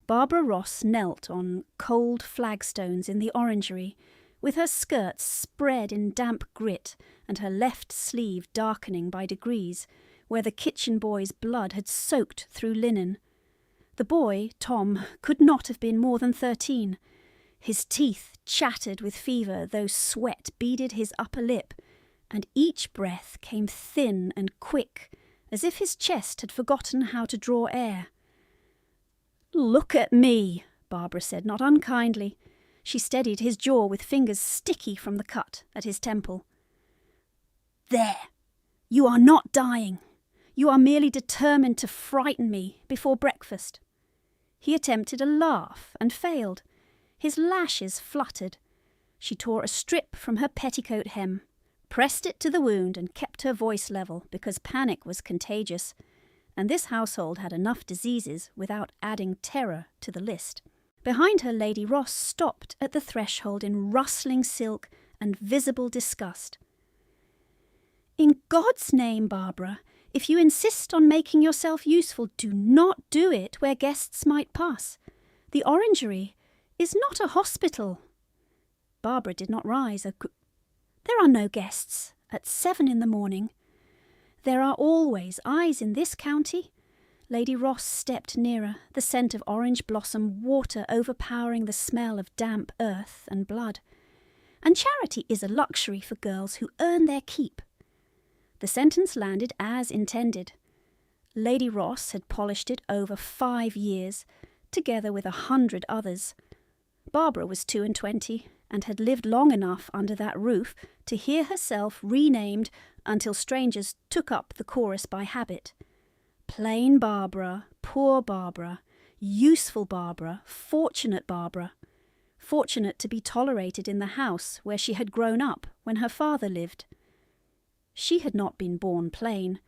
Barbara Ross knelt on cold flagstones in the orangery, with her skirts spread in damp grit and her left sleeve darkening by degrees, where the kitchen boy's blood had soaked through linen. The boy, Tom, could not have been more than 13. His teeth chattered with fever, though sweat beaded his upper lip, and each breath came thin and quick, as if his chest had forgotten how to draw air. "Look at me," Barbara said, not unkindly. She steadied his jaw with fingers sticky from the cut at his temple. "There! You are not dying. You are merely determined to frighten me before breakfast." He attempted a laugh and failed. His lashes fluttered. She tore a strip from her petticoat hem, pressed it to the wound and kept her voice level because panic was contagious, and this household had enough diseases without adding terror to the list. Behind her, Lady Ross stopped at the threshold in rustling silk and visible disgust. "In God's name, Barbara, if you insist on making yourself useful, do not do it where guests might pass. The orangery is not a hospital." Barbara did not rise. "There are no guests at 7 in the morning. There are always eyes in this county." Lady Ross stepped nearer, the scent of orange blossom water overpowering the smell of damp earth and blood. "And charity is a luxury for girls who earn their keep." The sentence landed as intended. Lady Ross had polished it over 5 years, together with 100 others. Barbara was 22 and had lived long enough under that roof to hear herself renamed until strangers took up the chorus by habit. Plain Barbara, poor Barbara, useful Barbara, fortunate Barbara. Fortunate to be tolerated in the house where she had grown up when her father lived. She had not been born plain,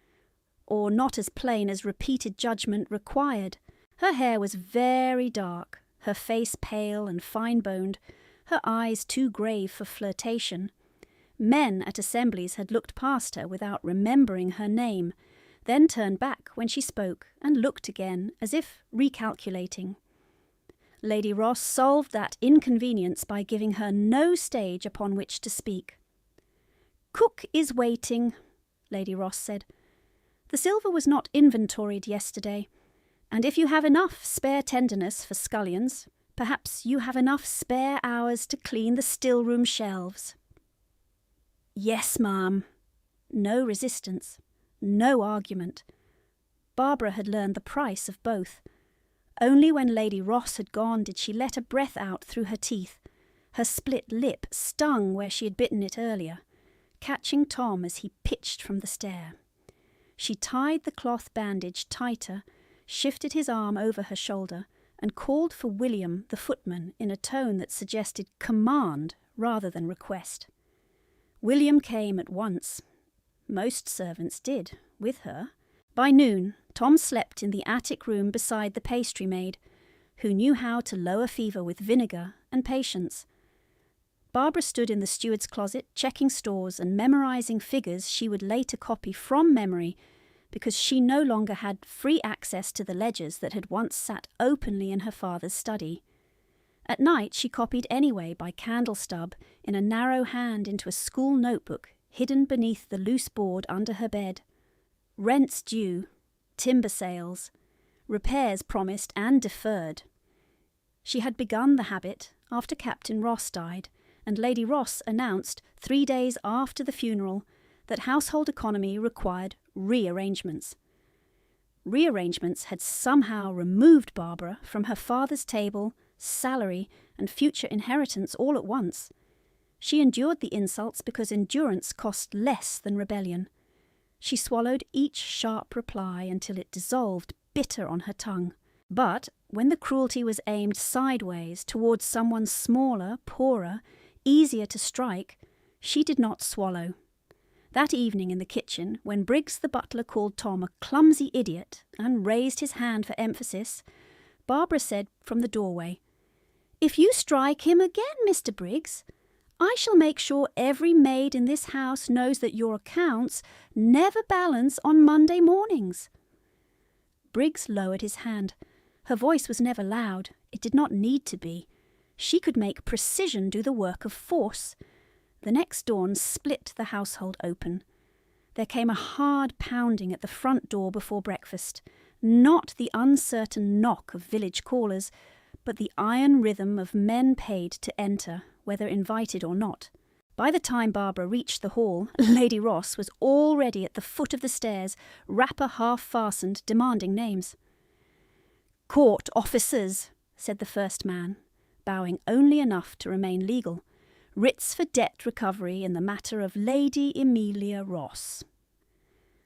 or not as plain as repeated judgment required. Her hair was very dark, her face pale and fine-boned, her eyes too grave for flirtation. Men at assemblies had looked past her without remembering her name, then turned back when she spoke and looked again as if recalculating. Lady Ross solved that inconvenience by giving her no stage upon which to speak. "Cook is waiting," Lady Ross said. "The silver was not inventoried yesterday, and if you have enough spare tenderness for scullions, perhaps you have enough spare hours to clean the still-room shelves." "Yes, ma'am." No resistance, no argument. Barbara had learned the price of both. Only when Lady Ross had gone did she let a breath out through her teeth. Her split lip stung where she had bitten it earlier, catching Tom as he pitched from the stair. She tied the cloth bandage tighter, shifted his arm over her shoulder, and called for William, the footman, in a tone that suggested command rather than request. William came at once. Most servants did, with her. By noon, Tom slept in the attic room beside the pastry maid, who knew how to lower fever with vinegar and patience. Barbara stood in the steward's closet, checking stores and memorising figures she would later copy from memory, because she no longer had free access to the ledgers that had once sat openly in her father's study. At night she copied anyway by candle stub in a narrow hand into a school notebook hidden beneath the loose board under her bed. Rents due, timber sales, repairs promised and deferred. She had begun the habit after Captain Ross died, and Lady Ross announced 3 days after the funeral that household economy required rearrangements. Rearrangements had somehow removed Barbara from her father's table, salary, and future inheritance all at once. She endured the insults because endurance cost less than rebellion. She swallowed each sharp reply until it dissolved bitter on her tongue. But when the cruelty was aimed sideways towards someone smaller, poorer, easier to strike, she did not swallow. That evening in the kitchen, when Briggs the butler called Tom a clumsy idiot and raised his hand for emphasis, Barbara said from the doorway, "If you strike him again, Mr. Briggs, I shall make sure every maid in this house knows that your accounts never balance on Monday mornings." Briggs lowered his hand. Her voice was never loud. It did not need to be. She could make precision do the work of force. The next dawn split the household open. There came a hard pounding at the front door before breakfast, not the uncertain knock of village callers, but the iron rhythm of men paid to enter, whether invited or not. By the time Barbara reached the hall, Lady Ross was already at the foot of the stairs, wrapper half fastened, demanding names. "Court officers," said the first man, bowing only enough to remain legal. "Writs for debt recovery in the matter of Lady Amelia Ross."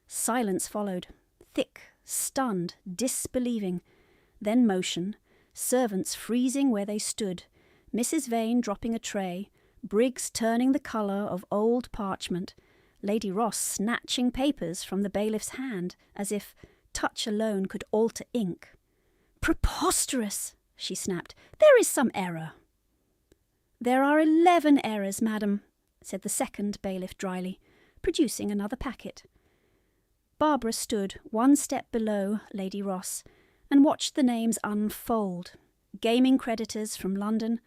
Silence followed, thick, stunned, disbelieving. Then motion, servants freezing where they stood, Mrs. Vane dropping a tray, Briggs turning the colour of old parchment, Lady Ross snatching papers from the bailiff's hand, as if touch alone could alter ink. "Preposterous!" she snapped. "There is some error." "There are 11 errors, madam," said the second bailiff dryly, producing another packet. Barbara stood one step below Lady Ross and watched the names unfold. Gaming creditors from London,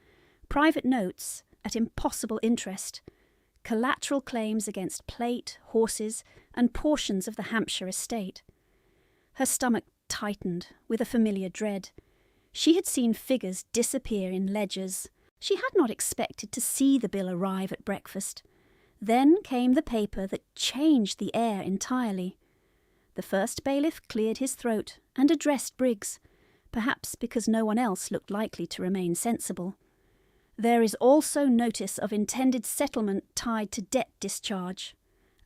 private notes at impossible interest, collateral claims against plate, horses, and portions of the Hampshire estate. Her stomach tightened with a familiar dread. She had seen figures disappear in ledgers. She had not expected to see the bill arrive at breakfast. Then came the paper that changed the air entirely. The first bailiff cleared his throat and addressed Briggs, perhaps because no one else looked likely to remain sensible. "There is also notice of intended settlement tied to debt discharge.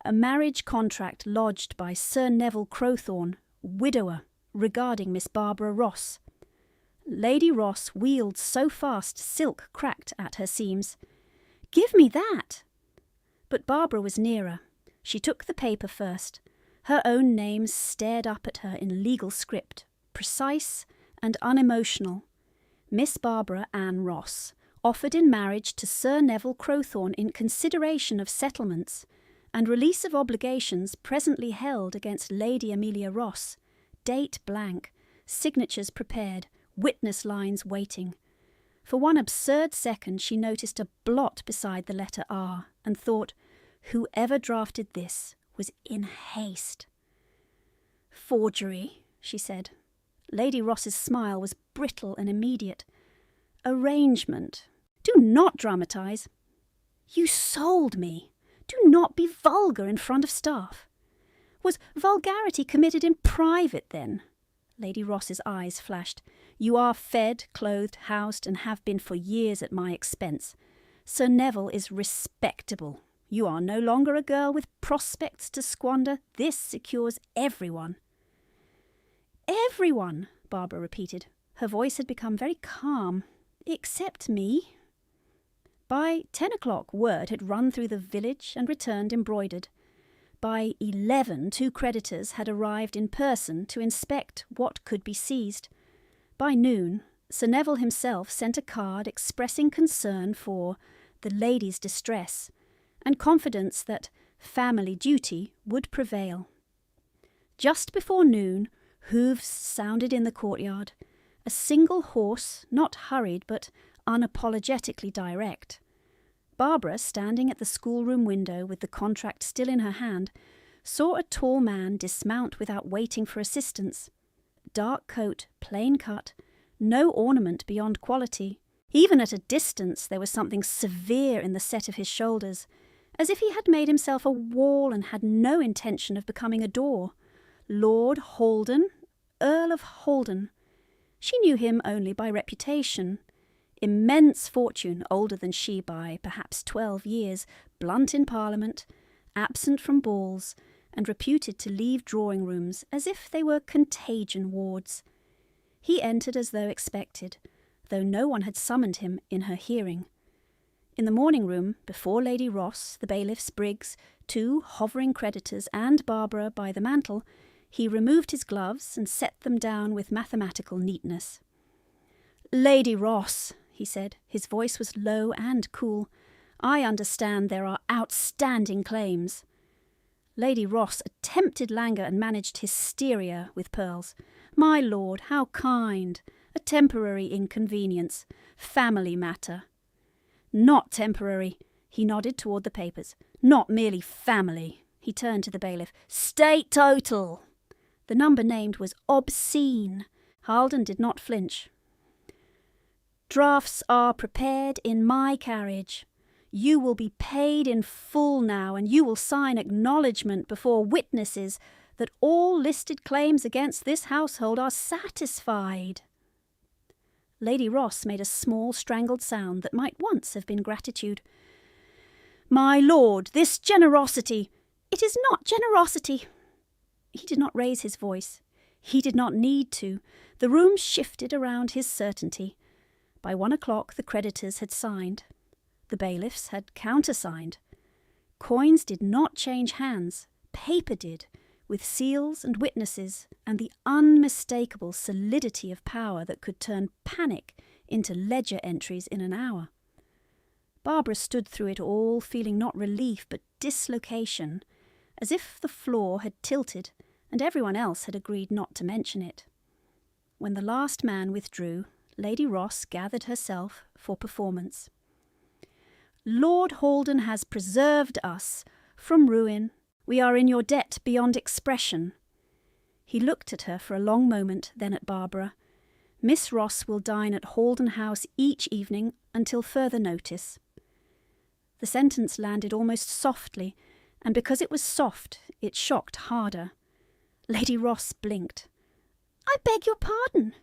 A marriage contract lodged by Sir Neville Crowthorne, widower, regarding Miss Barbara Ross." Lady Ross wheeled so fast silk cracked at her seams. "Give me that!" But Barbara was nearer. She took the paper first. Her own name stared up at her in legal script, precise and unemotional. Miss Barbara Ann Ross, offered in marriage to Sir Neville Crowthorne in consideration of settlements, and release of obligations presently held against Lady Amelia Ross. Date blank, signatures prepared, witness lines waiting. For one absurd second she noticed a blot beside the letter R, and thought, whoever drafted this was in haste. "Forgery," she said. Lady Ross's smile was brittle and immediate. "Arrangement. Do not dramatise." "You sold me. Do not be vulgar in front of staff." "Was vulgarity committed in private, then?" Lady Ross's eyes flashed. "You are fed, clothed, housed, and have been for years at my expense. Sir Neville is respectable. You are no longer a girl with prospects to squander. This secures everyone." "Everyone," Barbara repeated. Her voice had become very calm. "Except me." By 10 o'clock word had run through the village and returned embroidered. By 11 2 creditors had arrived in person to inspect what could be seized. By noon Sir Neville himself sent a card expressing concern for the lady's distress, and confidence that family duty would prevail. Just before noon, hoofs sounded in the courtyard. A single horse, not hurried but unapologetically direct. Barbara, standing at the schoolroom window with the contract still in her hand, saw a tall man dismount without waiting for assistance. Dark coat, plain cut, no ornament beyond quality. Even at a distance there was something severe in the set of his shoulders, as if he had made himself a wall and had no intention of becoming a door. Lord Holden, Earl of Holden. She knew him only by reputation. Immense fortune, older than she by perhaps 12 years, blunt in Parliament, absent from balls, and reputed to leave drawing-rooms as if they were contagion wards. He entered as though expected, though no one had summoned him in her hearing. In the morning-room, before Lady Ross, the bailiffs, Briggs, 2 hovering creditors, and Barbara by the mantel, he removed his gloves and set them down with mathematical neatness. "Lady Ross," he said, his voice was low and cool, "I understand there are outstanding claims." Lady Ross attempted languor and managed hysteria with pearls. "My lord, how kind! A temporary inconvenience. Family matter. Not temporary. He nodded toward the papers. Not merely family. He turned to the bailiff. State total. The number named was obscene. Halden did not flinch. Drafts are prepared in my carriage. You will be paid in full now, and you will sign acknowledgment before witnesses that all listed claims against this household are satisfied. Lady Ross made a small strangled sound that might once have been gratitude. My lord, this generosity— It is not generosity. He did not raise his voice. He did not need to. The room shifted around his certainty. By 1 o'clock the creditors had signed. The bailiffs had countersigned. Coins did not change hands. Paper did, with seals and witnesses and the unmistakable solidity of power that could turn panic into ledger entries in an hour. Barbara stood through it all, feeling not relief but dislocation, as if the floor had tilted and everyone else had agreed not to mention it. When the last man withdrew, Lady Ross gathered herself for performance. Lord Halden has preserved us from ruin. We are in your debt beyond expression. He looked at her for a long moment, then at Barbara. Miss Ross will dine at Halden House each evening until further notice. The sentence landed almost softly, and because it was soft, it shocked harder. Lady Ross blinked. I beg your pardon.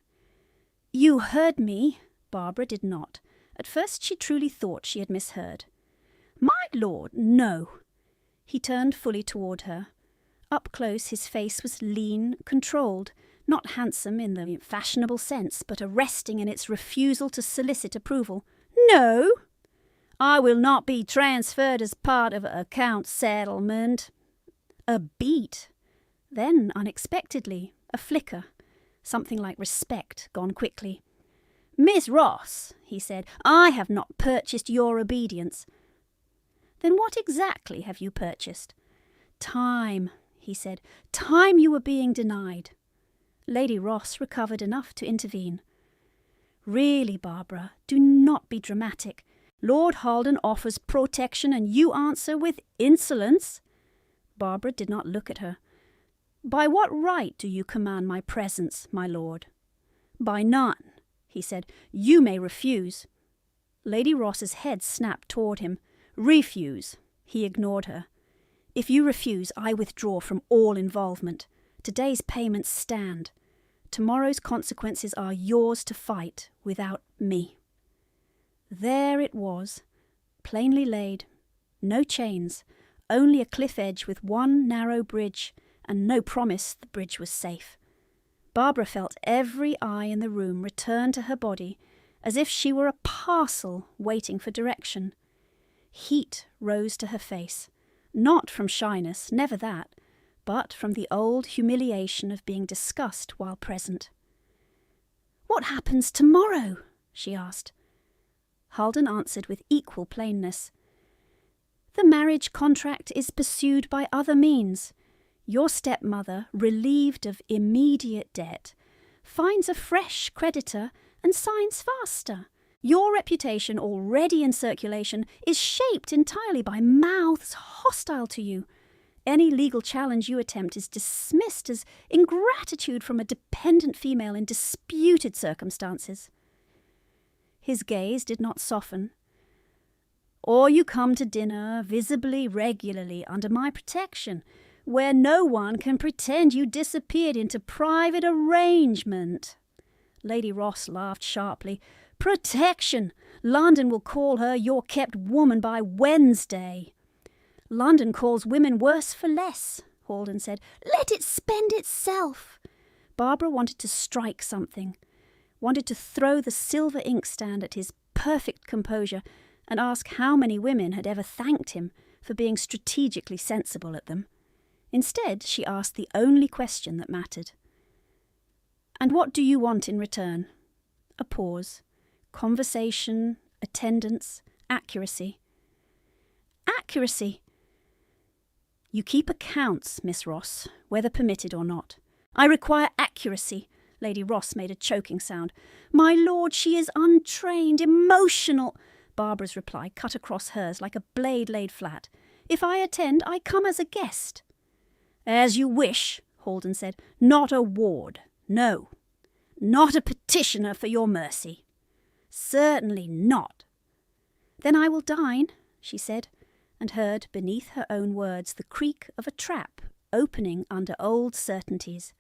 You heard me. Barbara did not. At first she truly thought she had misheard. My lord, no. He turned fully toward her. Up close his face was lean, controlled, not handsome in the fashionable sense, but arresting in its refusal to solicit approval. No, I will not be transferred as part of an account settlement. A beat. Then, unexpectedly, a flicker. Something like respect gone quickly. Miss Ross, he said, I have not purchased your obedience. Then what exactly have you purchased? Time, he said. Time you were being denied. Lady Ross recovered enough to intervene. Really, Barbara, do not be dramatic. Lord Halden offers protection and you answer with insolence. Barbara did not look at her. By what right do you command my presence, my lord? By none, he said. You may refuse. Lady Ross's head snapped toward him. Refuse. He ignored her. If you refuse, I withdraw from all involvement. Today's payments stand. Tomorrow's consequences are yours to fight without me. There it was, plainly laid. No chains, only a cliff edge with one narrow bridge, and no promise the bridge was safe. Barbara felt every eye in the room return to her body, as if she were a parcel waiting for direction. Heat rose to her face, not from shyness, never that, but from the old humiliation of being discussed while present. What happens tomorrow? She asked. Halden answered with equal plainness. The marriage contract is pursued by other means. Your stepmother, relieved of immediate debt, finds a fresh creditor and signs faster. Your reputation, already in circulation, is shaped entirely by mouths hostile to you. Any legal challenge you attempt is dismissed as ingratitude from a dependent female in disputed circumstances. His gaze did not soften. Or you come to dinner, visibly regularly, under my protection, where no one can pretend you disappeared into private arrangement. Lady Ross laughed sharply. Protection! London will call her your kept woman by Wednesday. London calls women worse for less, Halden said. Let it spend itself. Barbara wanted to strike something, wanted to throw the silver inkstand at his perfect composure and ask how many women had ever thanked him for being strategically sensible at them. Instead, she asked the only question that mattered. And what do you want in return? A pause. Conversation, attendance, accuracy. Accuracy! You keep accounts, Miss Ross, whether permitted or not. I require accuracy. Lady Ross made a choking sound. "My lord, she is untrained, emotional." Barbara's reply cut across hers like a blade laid flat. "If I attend, I come as a guest." "As you wish," Holden said. "Not a ward. No. Not a petitioner for your mercy." "Certainly not." "Then I will dine," she said, and heard beneath her own words the creak of a trap opening under old certainties.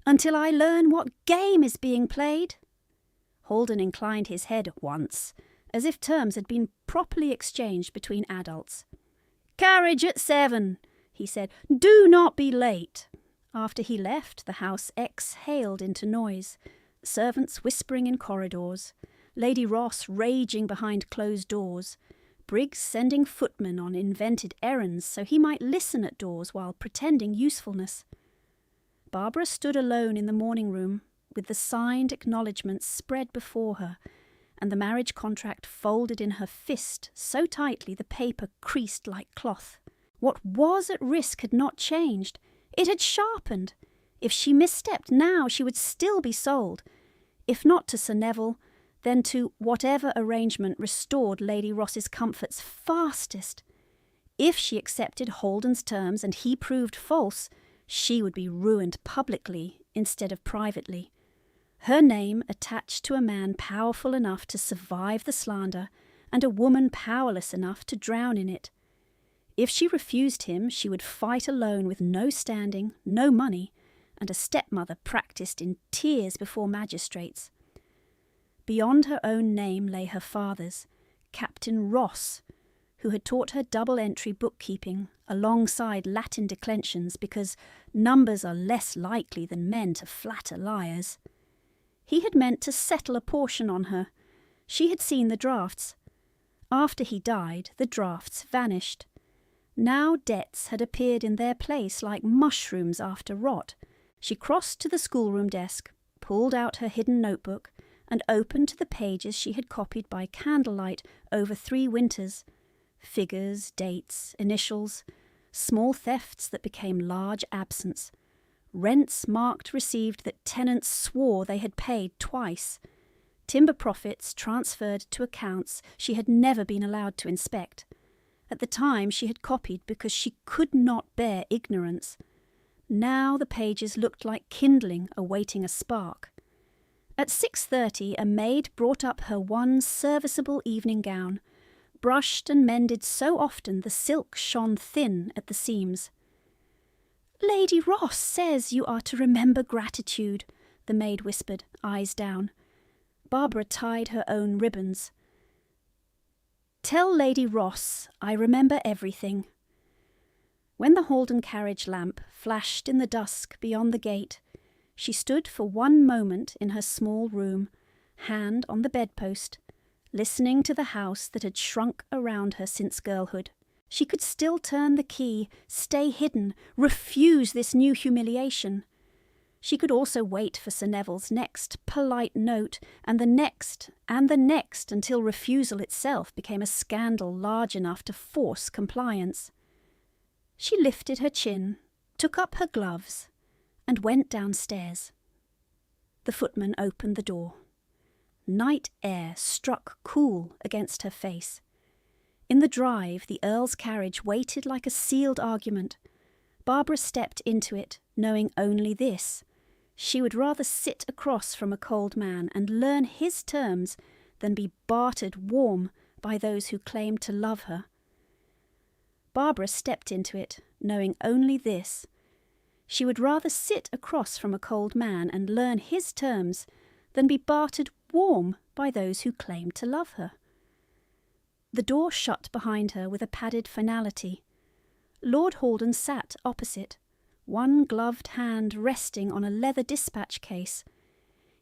"Until I learn what game is being played." Holden inclined his head once, as if terms had been properly exchanged between adults. "Carriage at 7, he said. "Do not be late." After he left, the house exhaled into noise, servants whispering in corridors, Lady Ross raging behind closed doors, Briggs sending footmen on invented errands so he might listen at doors while pretending usefulness. Barbara stood alone in the morning room, with the signed acknowledgments spread before her, and the marriage contract folded in her fist so tightly the paper creased like cloth. What was at risk had not changed. It had sharpened. If she misstepped now, she would still be sold. If not to Sir Neville, then to whatever arrangement restored Lady Ross's comforts fastest. If she accepted Holden's terms and he proved false, she would be ruined publicly instead of privately. Her name attached to a man powerful enough to survive the slander, and a woman powerless enough to drown in it. If she refused him, she would fight alone with no standing, no money, and a stepmother practised in tears before magistrates. Beyond her own name lay her father's, Captain Ross, who had taught her double-entry bookkeeping alongside Latin declensions because numbers are less likely than men to flatter liars. He had meant to settle a portion on her. She had seen the drafts. After he died, the drafts vanished. Now debts had appeared in their place like mushrooms after rot. She crossed to the schoolroom desk, pulled out her hidden notebook, and opened to the pages she had copied by candlelight over 3 winters. Figures, dates, initials, small thefts that became large absence. Rents marked received that tenants swore they had paid twice. Timber profits transferred to accounts she had never been allowed to inspect. At the time she had copied because she could not bear ignorance. Now the pages looked like kindling awaiting a spark. At 6:30 a maid brought up her one serviceable evening gown, brushed and mended so often the silk shone thin at the seams. "Lady Ross says you are to remember gratitude," the maid whispered, eyes down. Barbara tied her own ribbons. "Tell Lady Ross I remember everything." When the Holden carriage lamp flashed in the dusk beyond the gate, she stood for one moment in her small room, hand on the bedpost, listening to the house that had shrunk around her since girlhood. She could still turn the key, stay hidden, refuse this new humiliation. She could also wait for Sir Neville's next polite note, and the next, until refusal itself became a scandal large enough to force compliance. She lifted her chin, took up her gloves, and went downstairs. The footman opened the door. Night air struck cool against her face. In the drive, the Earl's carriage waited like a sealed argument. Barbara stepped into it, knowing only this: she would rather sit across from a cold man and learn his terms than be bartered warm by those who claimed to love her. Barbara stepped into it, knowing only this: she would rather sit across from a cold man and learn his terms than be bartered warm by those who claimed to love her. The door shut behind her with a padded finality. Lord Holden sat opposite, one gloved hand resting on a leather dispatch case.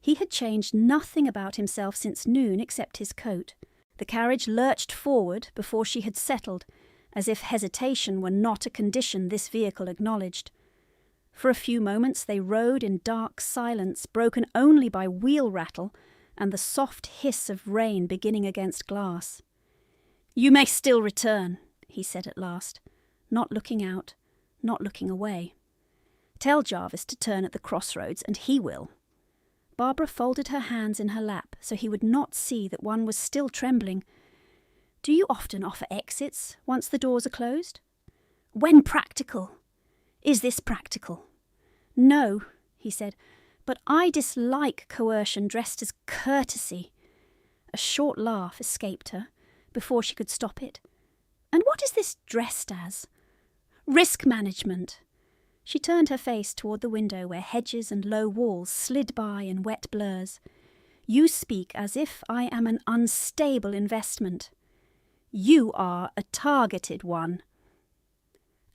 He had changed nothing about himself since noon except his coat. The carriage lurched forward before she had settled, as if hesitation were not a condition this vehicle acknowledged. For a few moments they rode in dark silence, broken only by wheel rattle and the soft hiss of rain beginning against glass. "You may still return," he said at last, not looking out, not looking away. "Tell Jarvis to turn at the crossroads, and he will." Barbara folded her hands in her lap so he would not see that one was still trembling. "Do you often offer exits once the doors are closed?" "When practical." "Is this practical?" "No," he said, "but I dislike coercion dressed as courtesy." A short laugh escaped her before she could stop it. "And what is this dressed as?" "Risk management." She turned her face toward the window where hedges and low walls slid by in wet blurs. "You speak as if I am an unstable investment." "You are a targeted one."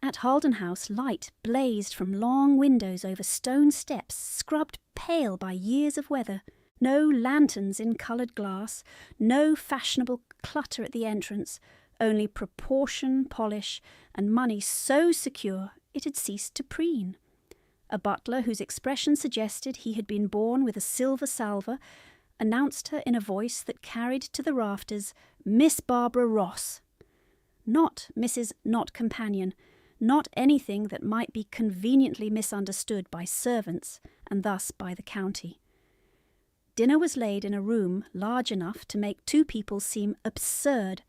At Halden House, light blazed from long windows over stone steps scrubbed pale by years of weather. No lanterns in coloured glass, no fashionable clutter at the entrance, only proportion, polish, and money so secure it had ceased to preen. A butler whose expression suggested he had been born with a silver salver announced her in a voice that carried to the rafters, "Miss Barbara Ross." Not Mrs. Not Companion, not anything that might be conveniently misunderstood by servants and thus by the county. Dinner was laid in a room large enough to make two people seem absurd,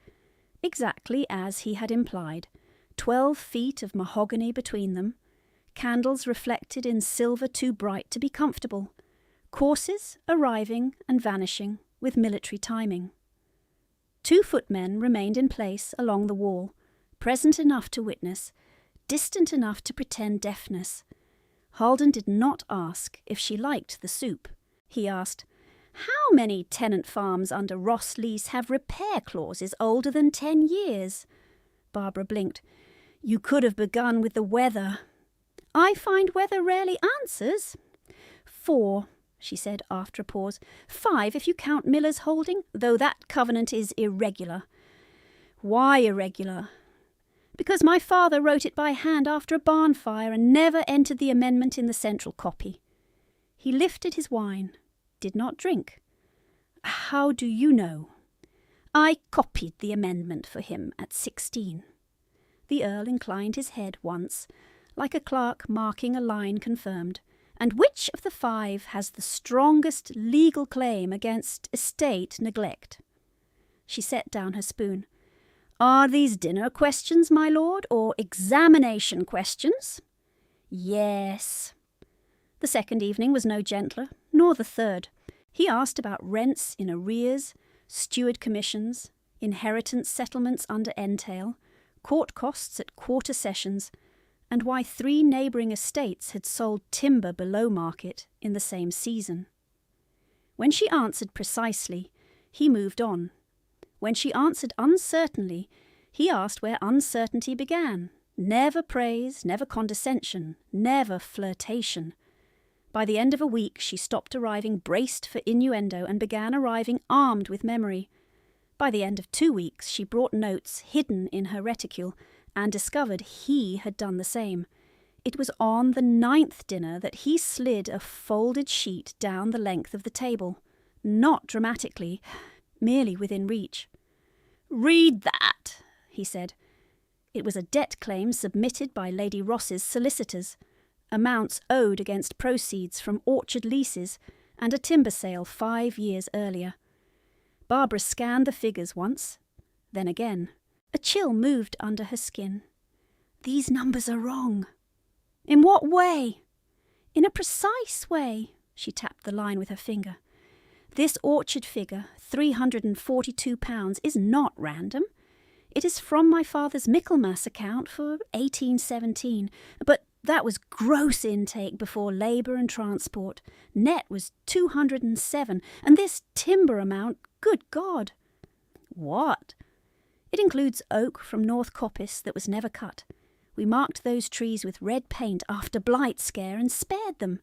exactly as he had implied, 12 feet of mahogany between them, candles reflected in silver too bright to be comfortable, courses arriving and vanishing with military timing. 2 footmen remained in place along the wall, present enough to witness, distant enough to pretend deafness. Halden did not ask if she liked the soup. He asked, "How many tenant farms under Ross lease have repair clauses older than 10 years? Barbara blinked. "You could have begun with the weather." "I find weather rarely answers." "4, she said after a pause. 5 if you count Miller's holding, though that covenant is irregular." "Why irregular?" "Because my father wrote it by hand after a barn fire and never entered the amendment in the central copy." He lifted his wine, did not drink. "How do you know?" "I copied the amendment for him at 16. The Earl inclined his head once, like a clerk marking a line confirmed. "And which of the 5 has the strongest legal claim against estate neglect?" She set down her spoon. "Are these dinner questions, my lord, or examination questions?" "Yes." The second evening was no gentler, nor the third. He asked about rents in arrears, steward commissions, inheritance settlements under entail, court costs at quarter sessions, and why 3 neighbouring estates had sold timber below market in the same season. When she answered precisely, he moved on. When she answered uncertainly, he asked where uncertainty began. Never praise, never condescension, never flirtation. By the end of a week, she stopped arriving braced for innuendo and began arriving armed with memory. By the end of 2 weeks, she brought notes hidden in her reticule and discovered he had done the same. It was on the 9th dinner that he slid a folded sheet down the length of the table, not dramatically, merely within reach. "Read that," he said. It was a debt claim submitted by Lady Ross's solicitors, amounts owed against proceeds from orchard leases and a timber sale 5 years earlier. Barbara scanned the figures once, then again. A chill moved under her skin. "These numbers are wrong." "In what way?" "In a precise way." She tapped the line with her finger. "This orchard figure, £342, is not random. It is from my father's Michaelmas account for 1817, but that was gross intake before labour and transport. Net was 207, and this timber amount, good God!" "What?" "It includes oak from North Coppice that was never cut. We marked those trees with red paint after blight scare and spared them.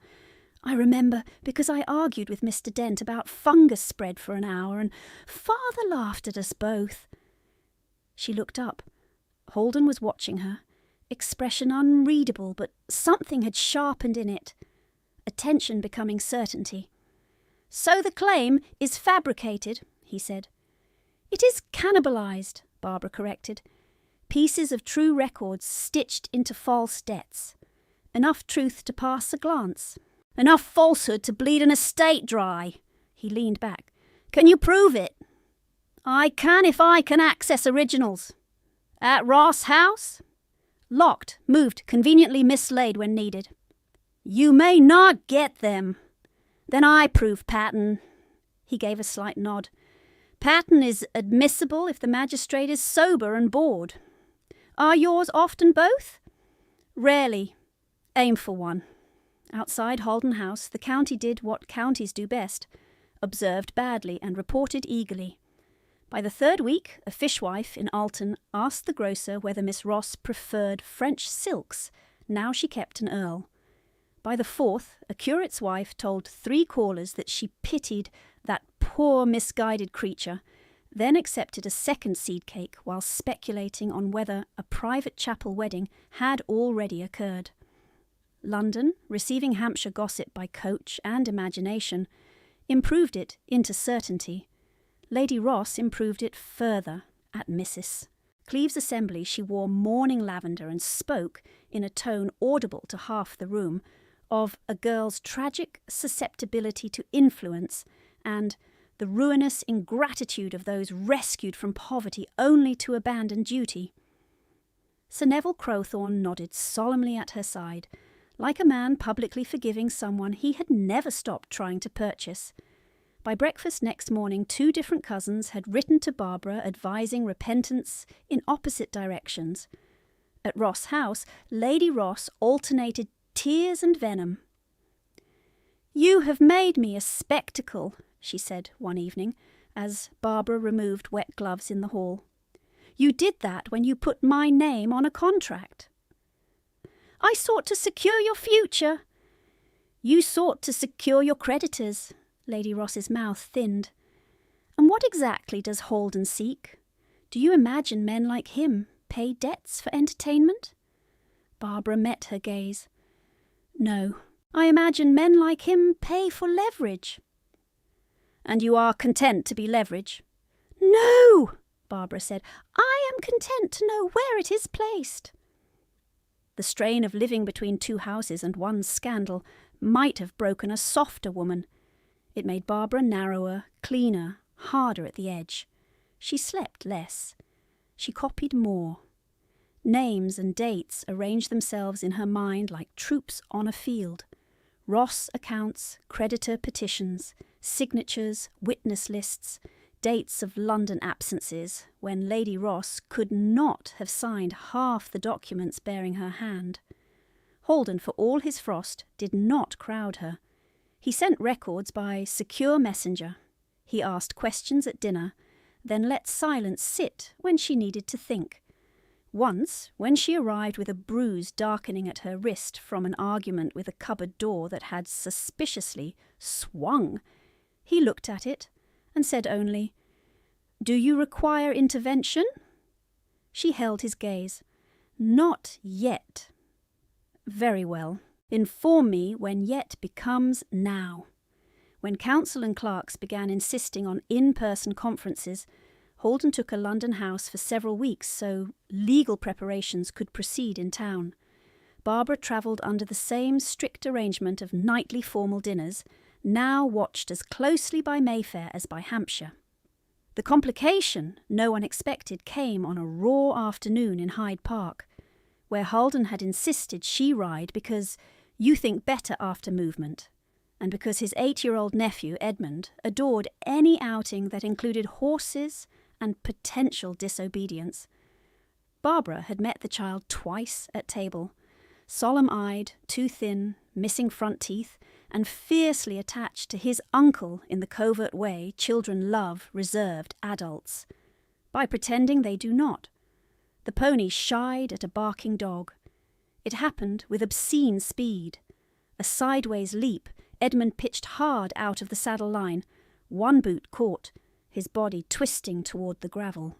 I remember because I argued with Mr. Dent about fungus spread for an hour, and father laughed at us both." She looked up. Halden was watching her, expression unreadable, but something had sharpened in it, attention becoming certainty. "So the claim is fabricated," he said. "It is cannibalized," Barbara corrected. "Pieces of true records stitched into false debts. Enough truth to pass a glance. Enough falsehood to bleed an estate dry. He leaned back. Can you prove it? I can if I can access originals. At Ross House? Locked, moved, conveniently mislaid when needed. You may not get them. Then I prove pattern. He gave a slight nod. Pattern is admissible if the magistrate is sober and bored. Are yours often both? Rarely. Aim for one. Outside Holden House, the county did what counties do best, observed badly and reported eagerly. By the third week, a fishwife in Alton asked the grocer whether Miss Ross preferred French silks, now she kept an earl. By the fourth, a curate's wife told 3 callers that she pitied that poor misguided creature, then accepted a second seed cake while speculating on whether a private chapel wedding had already occurred. London, receiving Hampshire gossip by coach and imagination, improved it into certainty. Lady Ross improved it further at Mrs. Cleeve's assembly she wore morning lavender and spoke, in a tone audible to half the room, of a girl's tragic susceptibility to influence and the ruinous ingratitude of those rescued from poverty only to abandon duty. Sir Neville Crowthorne nodded solemnly at her side, like a man publicly forgiving someone he had never stopped trying to purchase. By breakfast next morning, 2 different cousins had written to Barbara advising repentance in opposite directions. At Ross House, Lady Ross alternated tears and venom. You have made me a spectacle, she said one evening, as Barbara removed wet gloves in the hall. You did that when you put my name on a contract. I sought to secure your future. You sought to secure your creditors. Lady Ross's mouth thinned. And what exactly does Holden seek? Do you imagine men like him pay debts for entertainment? Barbara met her gaze. No, I imagine men like him pay for leverage. And you are content to be leverage? No, Barbara said. I am content to know where it is placed. The strain of living between 2 houses and one scandal might have broken a softer woman. It made Barbara narrower, cleaner, harder at the edge. She slept less. She copied more. Names and dates arranged themselves in her mind like troops on a field. Ross accounts, creditor petitions, signatures, witness lists, dates of London absences, when Lady Ross could not have signed half the documents bearing her hand. Holden, for all his frost, did not crowd her. He sent records by secure messenger. He asked questions at dinner, then let silence sit when she needed to think. Once, when she arrived with a bruise darkening at her wrist from an argument with a cupboard door that had suspiciously swung, he looked at it and said only, Do you require intervention? She held his gaze. Not yet. Very well. Inform me when yet becomes now. When counsel and clerks began insisting on in-person conferences, Holden took a London house for several weeks so legal preparations could proceed in town. Barbara travelled under the same strict arrangement of nightly formal dinners, now watched as closely by Mayfair as by Hampshire. The complication, no one expected, came on a raw afternoon in Hyde Park, where Holden had insisted she ride because you think better after movement, and because his 8-year-old nephew, Edmund, adored any outing that included horses and potential disobedience. Barbara had met the child twice at table, solemn-eyed, too thin, missing front teeth, and fiercely attached to his uncle in the covert way children love reserved adults, by pretending they do not. The pony shied at a barking dog. It happened with obscene speed. A sideways leap, Edmund pitched hard out of the saddle line. One boot caught, his body twisting toward the gravel.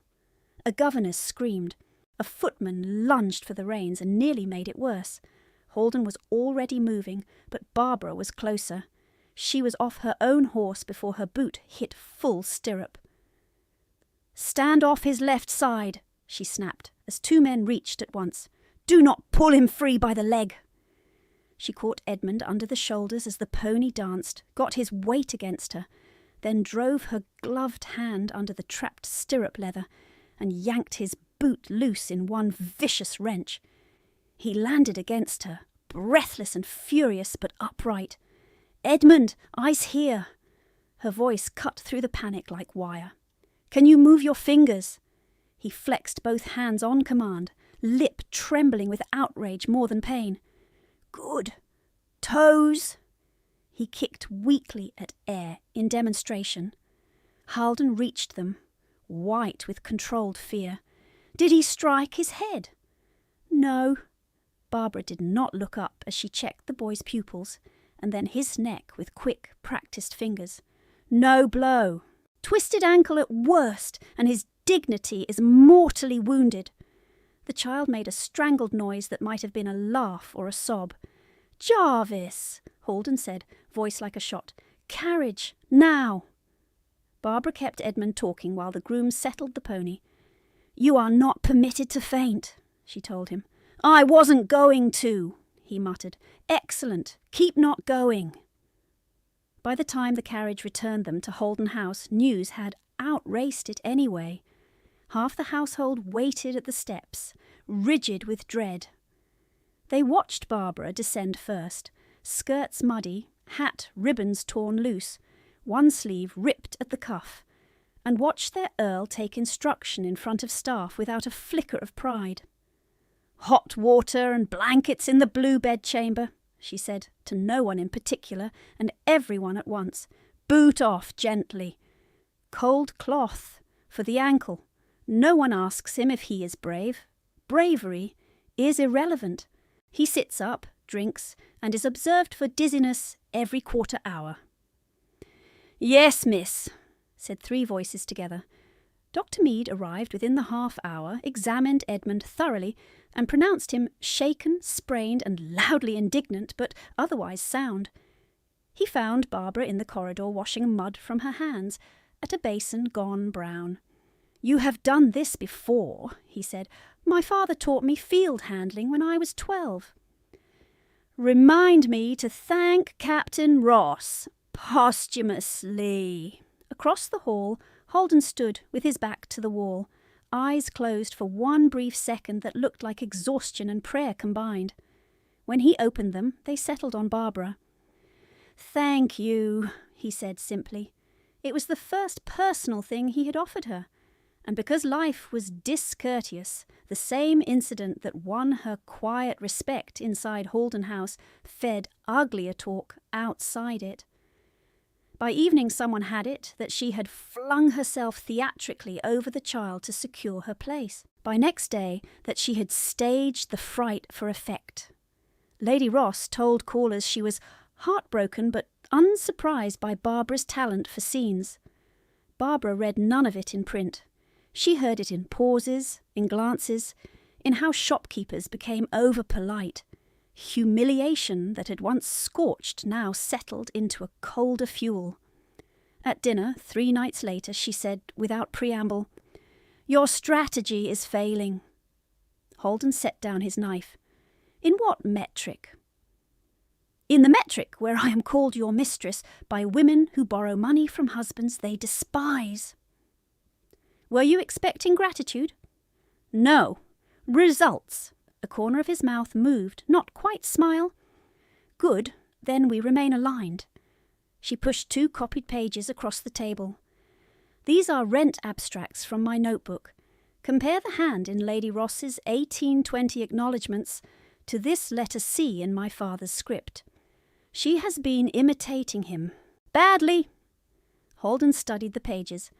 A governess screamed. A footman lunged for the reins and nearly made it worse. Holden was already moving, but Barbara was closer. She was off her own horse before her boot hit full stirrup. "Stand off his left side," she snapped, as 2 men reached at once. "Do not pull him free by the leg." She caught Edmund under the shoulders as the pony danced, got his weight against her, then drove her gloved hand under the trapped stirrup leather and yanked his boot loose in one vicious wrench. He landed against her, breathless and furious but upright. "Edmund, I's here." Her voice cut through the panic like wire. "Can you move your fingers?" He flexed both hands on command, lip trembling with outrage more than pain. "Good. Toes." He kicked weakly at air in demonstration. Halden reached them, white with controlled fear. "Did he strike his head?" "No." Barbara did not look up as she checked the boy's pupils, and then his neck with quick, practised fingers. "No blow. Twisted ankle at worst, and his dignity is mortally wounded." The child made a strangled noise that might have been a laugh or a sob. "Jarvis," Halden said, voice like a shot. "Carriage, now." Barbara kept Edmund talking while the groom settled the pony. "You are not permitted to faint," she told him. "I wasn't going to," he muttered. "Excellent. Keep not going." By the time the carriage returned them to Holden House, news had outraced it anyway. Half the household waited at the steps, rigid with dread. They watched Barbara descend first, skirts muddy, hat ribbons torn loose, one sleeve ripped at the cuff, and watched their Earl take instruction in front of staff without a flicker of pride. "Hot water and blankets in the blue bedchamber," she said, to no one in particular, and everyone at once. "Boot off gently. Cold cloth for the ankle. No one asks him if he is brave. Bravery is irrelevant. He sits up, drinks, and is observed for dizziness every quarter hour." "Yes, miss," said three voices together. Dr. Mead arrived within the half hour, examined Edmund thoroughly, and pronounced him shaken, sprained, and loudly indignant, but otherwise sound. He found Barbara in the corridor washing mud from her hands, at a basin gone brown. "You have done this before," he said. "My father taught me field handling when I was 12. "Remind me to thank Captain Ross posthumously." Across the hall, Holden stood with his back to the wall, eyes closed for one brief second that looked like exhaustion and prayer combined. When he opened them, they settled on Barbara. "Thank you," he said simply. It was the first personal thing he had offered her, and because life was discourteous, the same incident that won her quiet respect inside Halden House fed uglier talk outside it. By evening someone had it that she had flung herself theatrically over the child to secure her place. By next day that she had staged the fright for effect. Lady Ross told callers she was heartbroken but unsurprised by Barbara's talent for scenes. Barbara read none of it in print. She heard it in pauses, in glances, in how shopkeepers became over-polite. Humiliation that had once scorched now settled into a colder fuel. At dinner, 3 nights later, she said, without preamble, "Your strategy is failing." Holden set down his knife. "In what metric?" "In the metric where I am called your mistress by women who borrow money from husbands they despise." "Were you expecting gratitude?" "No. Results." A corner of his mouth moved, not quite smile. "Good, then we remain aligned." She pushed 2 copied pages across the table. "These are rent abstracts from my notebook. Compare the hand in Lady Ross's 1820 acknowledgements to this letter C in my father's script. She has been imitating him. Badly." Holden studied the pages.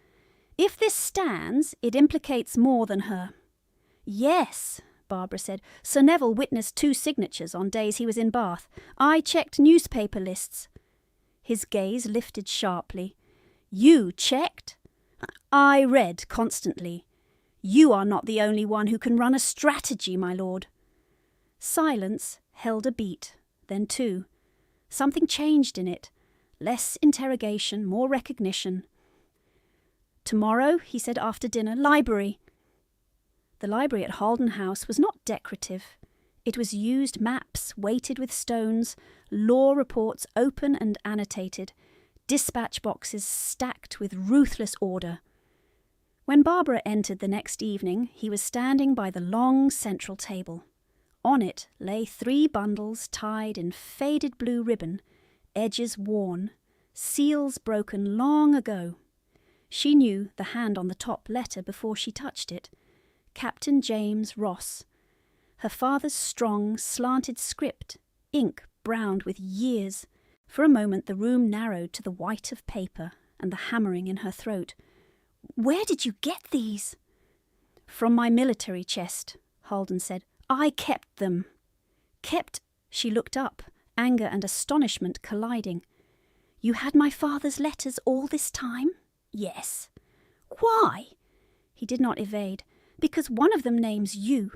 "If this stands, it implicates more than her." "Yes," Barbara said. "Sir Neville witnessed 2 signatures on days he was in Bath. I checked newspaper lists." His gaze lifted sharply. "You checked?" "I read constantly. You are not the only one who can run a strategy, my lord." Silence held a beat, then 2. Something changed in it. Less interrogation, more recognition. "Tomorrow," he said after dinner, "library." The library at Halden House was not decorative. It was used maps weighted with stones, law reports open and annotated, dispatch boxes stacked with ruthless order. When Barbara entered the next evening, he was standing by the long central table. On it lay 3 bundles tied in faded blue ribbon, edges worn, seals broken long ago. She knew the hand on the top letter before she touched it. Captain James Ross. Her father's strong, slanted script, ink browned with years. For a moment the room narrowed to the white of paper and the hammering in her throat. "Where did you get these?" "From my military chest," Halden said. "I kept them." "Kept?" She looked up, anger and astonishment colliding. "You had my father's letters all this time?" "Yes." "Why?" He did not evade. "Because one of them names you."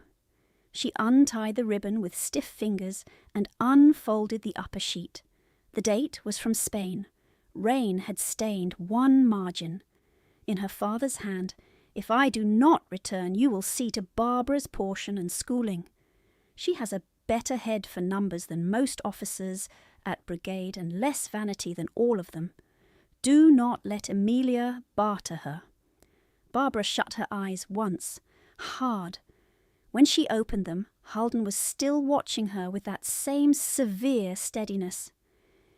She untied the ribbon with stiff fingers and unfolded the upper sheet. The date was from Spain. Rain had stained one margin. In her father's hand, "If I do not return, you will see to Barbara's portion and schooling. She has a better head for numbers than most officers at brigade and less vanity than all of them. Do not let Amelia barter her." Barbara shut her eyes once, hard. When she opened them, Halden was still watching her with that same severe steadiness.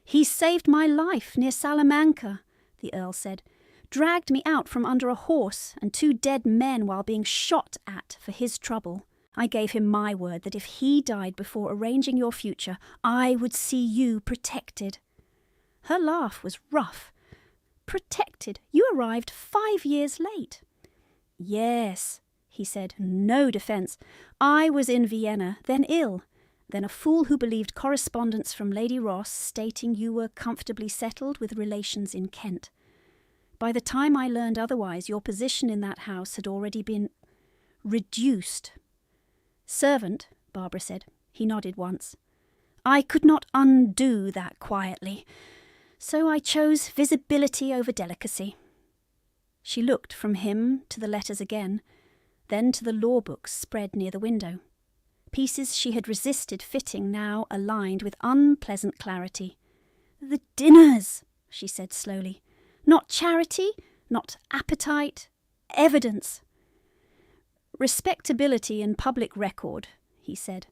"He saved my life near Salamanca," the Earl said. "Dragged me out from under a horse and 2 dead men while being shot at for his trouble. I gave him my word that if he died before arranging your future, I would see you protected." Her laugh was rough. "Protected? You arrived 5 years late." "Yes," he said, "no defence. I was in Vienna, then ill, then a fool who believed correspondence from Lady Ross stating you were comfortably settled with relations in Kent. By the time I learned otherwise, your position in that house had already been reduced." "Servant," Barbara said. He nodded once. "I could not undo that quietly, so I chose visibility over delicacy." She looked from him to the letters again, then to the law books spread near the window. Pieces she had resisted fitting now aligned with unpleasant clarity. "The dinners," she said slowly. "Not charity, not appetite, evidence." "Respectability and public record," he said.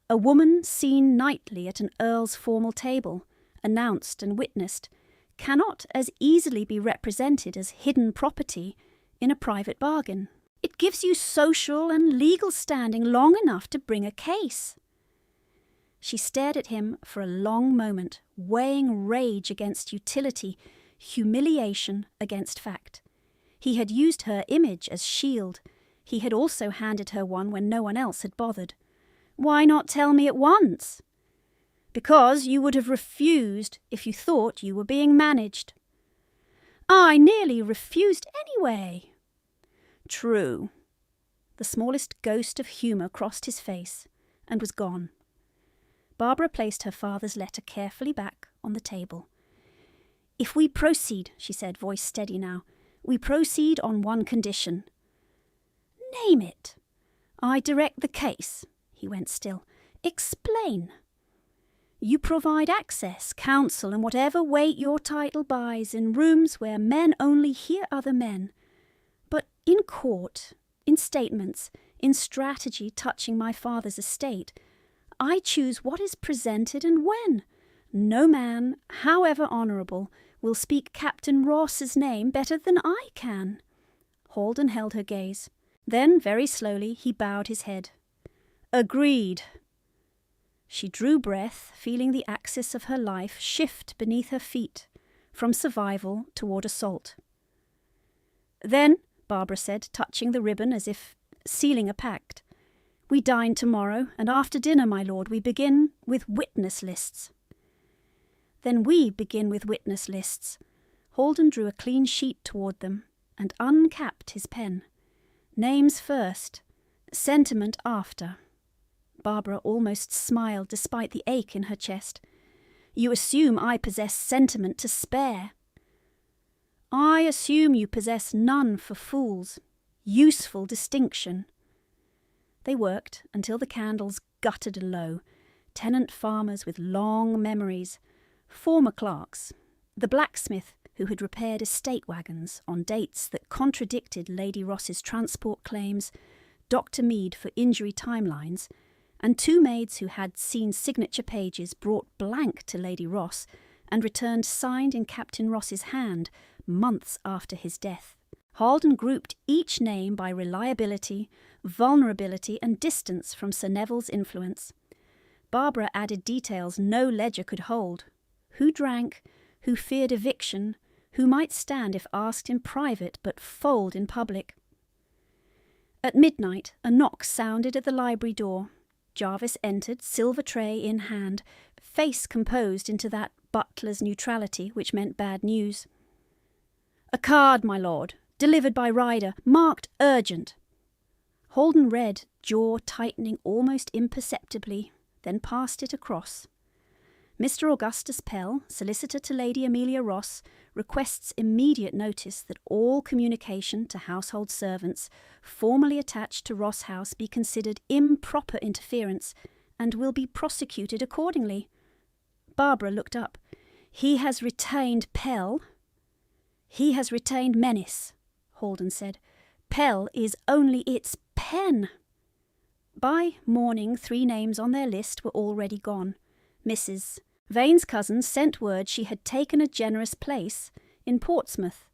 "A woman seen nightly at an earl's formal table, announced and witnessed, cannot as easily be represented as hidden property in a private bargain. It gives you social and legal standing long enough to bring a case." She stared at him for a long moment, weighing rage against utility, humiliation against fact. He had used her image as shield. He had also handed her one when no one else had bothered. "Why not tell me at once?" "Because you would have refused if you thought you were being managed." "I nearly refused anyway." "True." The smallest ghost of humour crossed his face and was gone. Barbara placed her father's letter carefully back on the table. "If we proceed," she said, voice steady now, "we proceed on one condition." "Name it." "I direct the case." He went still. "Explain." "You provide access, counsel, and whatever weight your title buys in rooms where men only hear other men. But in court, in statements, in strategy touching my father's estate, I choose what is presented and when. No man, however honourable, will speak Captain Ross's name better than I can." Halden held her gaze. Then, very slowly, he bowed his head. "Agreed." She drew breath, feeling the axis of her life shift beneath her feet, from survival toward assault. "Then," Barbara said, touching the ribbon as if sealing a pact, "we dine tomorrow, and after dinner, my lord, we begin with witness lists." "Then we begin with witness lists." Halden drew a clean sheet toward them and uncapped his pen. "Names first, sentiment after." Barbara almost smiled despite the ache in her chest. "You assume I possess sentiment to spare." "I assume you possess none for fools. Useful distinction." They worked until the candles guttered low, tenant farmers with long memories, former clerks, the blacksmith who had repaired estate wagons on dates that contradicted Lady Ross's transport claims, Dr. Mead for injury timelines, and two maids who had seen signature pages brought blank to Lady Ross and returned signed in Captain Ross's hand months after his death. Halden grouped each name by reliability, vulnerability and distance from Sir Neville's influence. Barbara added details no ledger could hold. Who drank, who feared eviction, who might stand if asked in private but fold in public. At midnight, a knock sounded at the library door. Jarvis entered, silver tray in hand, face composed into that butler's neutrality which meant bad news. "A card, my lord, delivered by Ryder, marked urgent." Halden read, jaw tightening almost imperceptibly, then passed it across. Mr. Augustus Pell, solicitor to Lady Amelia Ross, requests immediate notice that all communication to household servants formally attached to Ross House be considered improper interference and will be prosecuted accordingly. Barbara looked up. "He has retained Pell." "He has retained menace," Halden said. "Pell is only its pen." By morning, 3 names on their list were already gone. Mrs. Vane's cousin sent word she had taken a generous place in Portsmouth.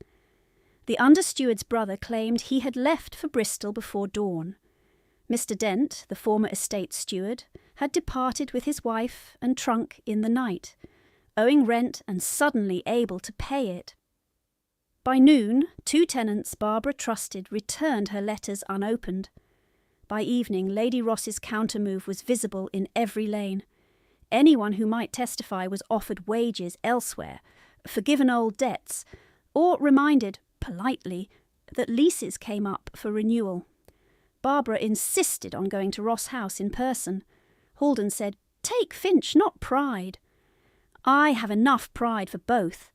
The under-steward's brother claimed he had left for Bristol before dawn. Mr. Dent, the former estate steward, had departed with his wife and trunk in the night, owing rent and suddenly able to pay it. By noon, 2 tenants Barbara trusted returned her letters unopened. By evening, Lady Ross's countermove was visible in every lane. Anyone who might testify was offered wages elsewhere, forgiven old debts, or reminded, politely, that leases came up for renewal. Barbara insisted on going to Ross House in person. Halden said, "Take Finch, not pride." "I have enough pride for both.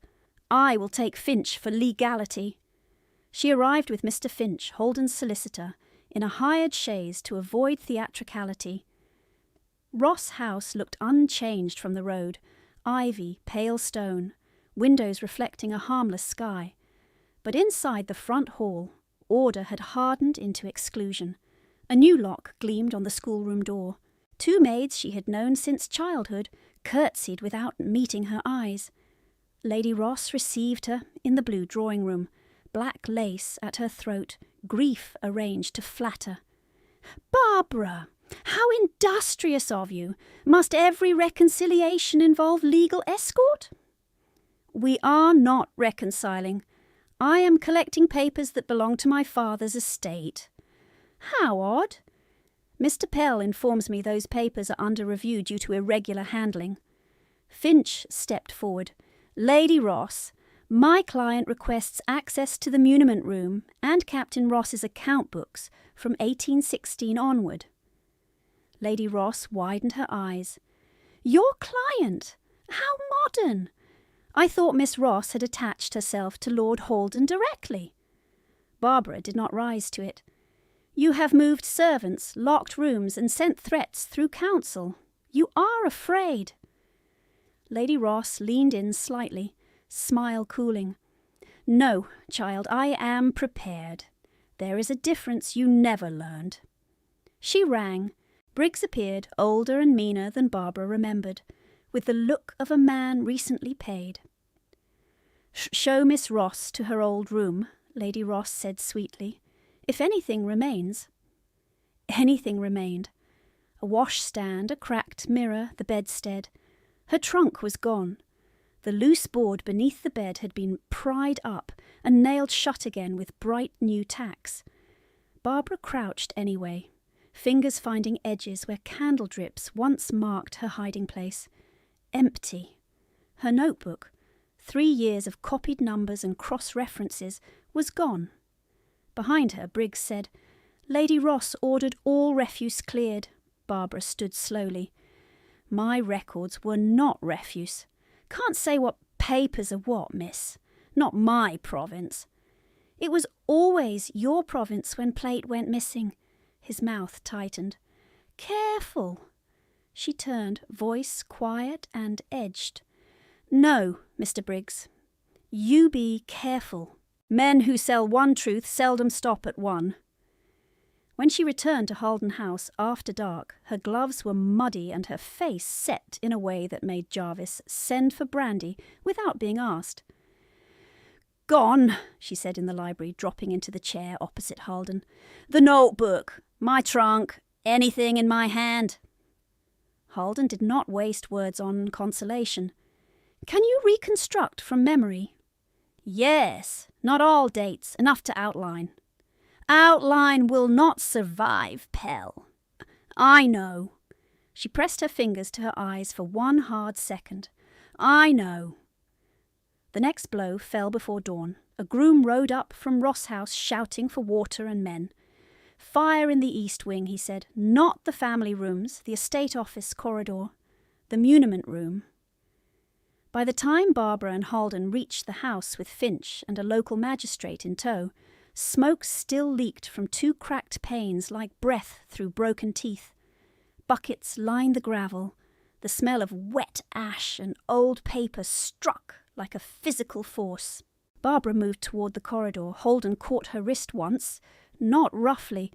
I will take Finch for legality." She arrived with Mr. Finch, Halden's solicitor, in a hired chaise to avoid theatricality. Ross House looked unchanged from the road, ivy, pale stone, windows reflecting a harmless sky. But inside the front hall, order had hardened into exclusion. A new lock gleamed on the schoolroom door. 2 maids she had known since childhood curtsied without meeting her eyes. Lady Ross received her in the blue drawing-room, black lace at her throat, grief arranged to flatter. "Barbara! How industrious of you! Must every reconciliation involve legal escort?" "We are not reconciling. I am collecting papers that belong to my father's estate." "How odd. Mr. Pell informs me those papers are under review due to irregular handling." Finch stepped forward. "Lady Ross, my client requests access to the muniment room and Captain Ross's account books from 1816 onward." Lady Ross widened her eyes. "Your client? How modern! I thought Miss Ross had attached herself to Lord Halden directly." Barbara did not rise to it. "You have moved servants, locked rooms, and sent threats through counsel. You are afraid." Lady Ross leaned in slightly, smile cooling. "No, child, I am prepared. There is a difference you never learned." She rang. Briggs appeared, older and meaner than Barbara remembered, with the look of a man recently paid. "Show Miss Ross to her old room," Lady Ross said sweetly. "If anything remains." Anything remained. A washstand, a cracked mirror, the bedstead. Her trunk was gone. The loose board beneath the bed had been pried up and nailed shut again with bright new tacks. Barbara crouched anyway, fingers finding edges where candle drips once marked her hiding place. Empty. Her notebook, 3 years of copied numbers and cross-references, was gone. Behind her, Briggs said, "Lady Ross ordered all refuse cleared." Barbara stood slowly. "My records were not refuse. Can't say what papers are what, miss. Not my province." "It was always your province when plate went missing." His mouth tightened. "Careful." She turned, voice quiet and edged. "No, Mr. Briggs. You be careful. Men who sell one truth seldom stop at one." When she returned to Halden House after dark, her gloves were muddy and her face set in a way that made Jarvis send for brandy without being asked. "Gone," she said in the library, dropping into the chair opposite Halden. "The notebook, my trunk, anything in my hand." Halden did not waste words on consolation. "Can you reconstruct from memory?" "Yes, not all dates, enough to outline." "Outline will not survive, Pell." "I know." She pressed her fingers to her eyes for one hard second. "I know." The next blow fell before dawn. A groom rode up from Ross House shouting for water and men. "Fire in the east wing," he said. "Not the family rooms, the estate office corridor, the muniment room." By the time Barbara and Halden reached the house with Finch and a local magistrate in tow, smoke still leaked from 2 cracked panes like breath through broken teeth. Buckets lined the gravel. The smell of wet ash and old paper struck like a physical force. Barbara moved toward the corridor. Halden caught her wrist once, not roughly.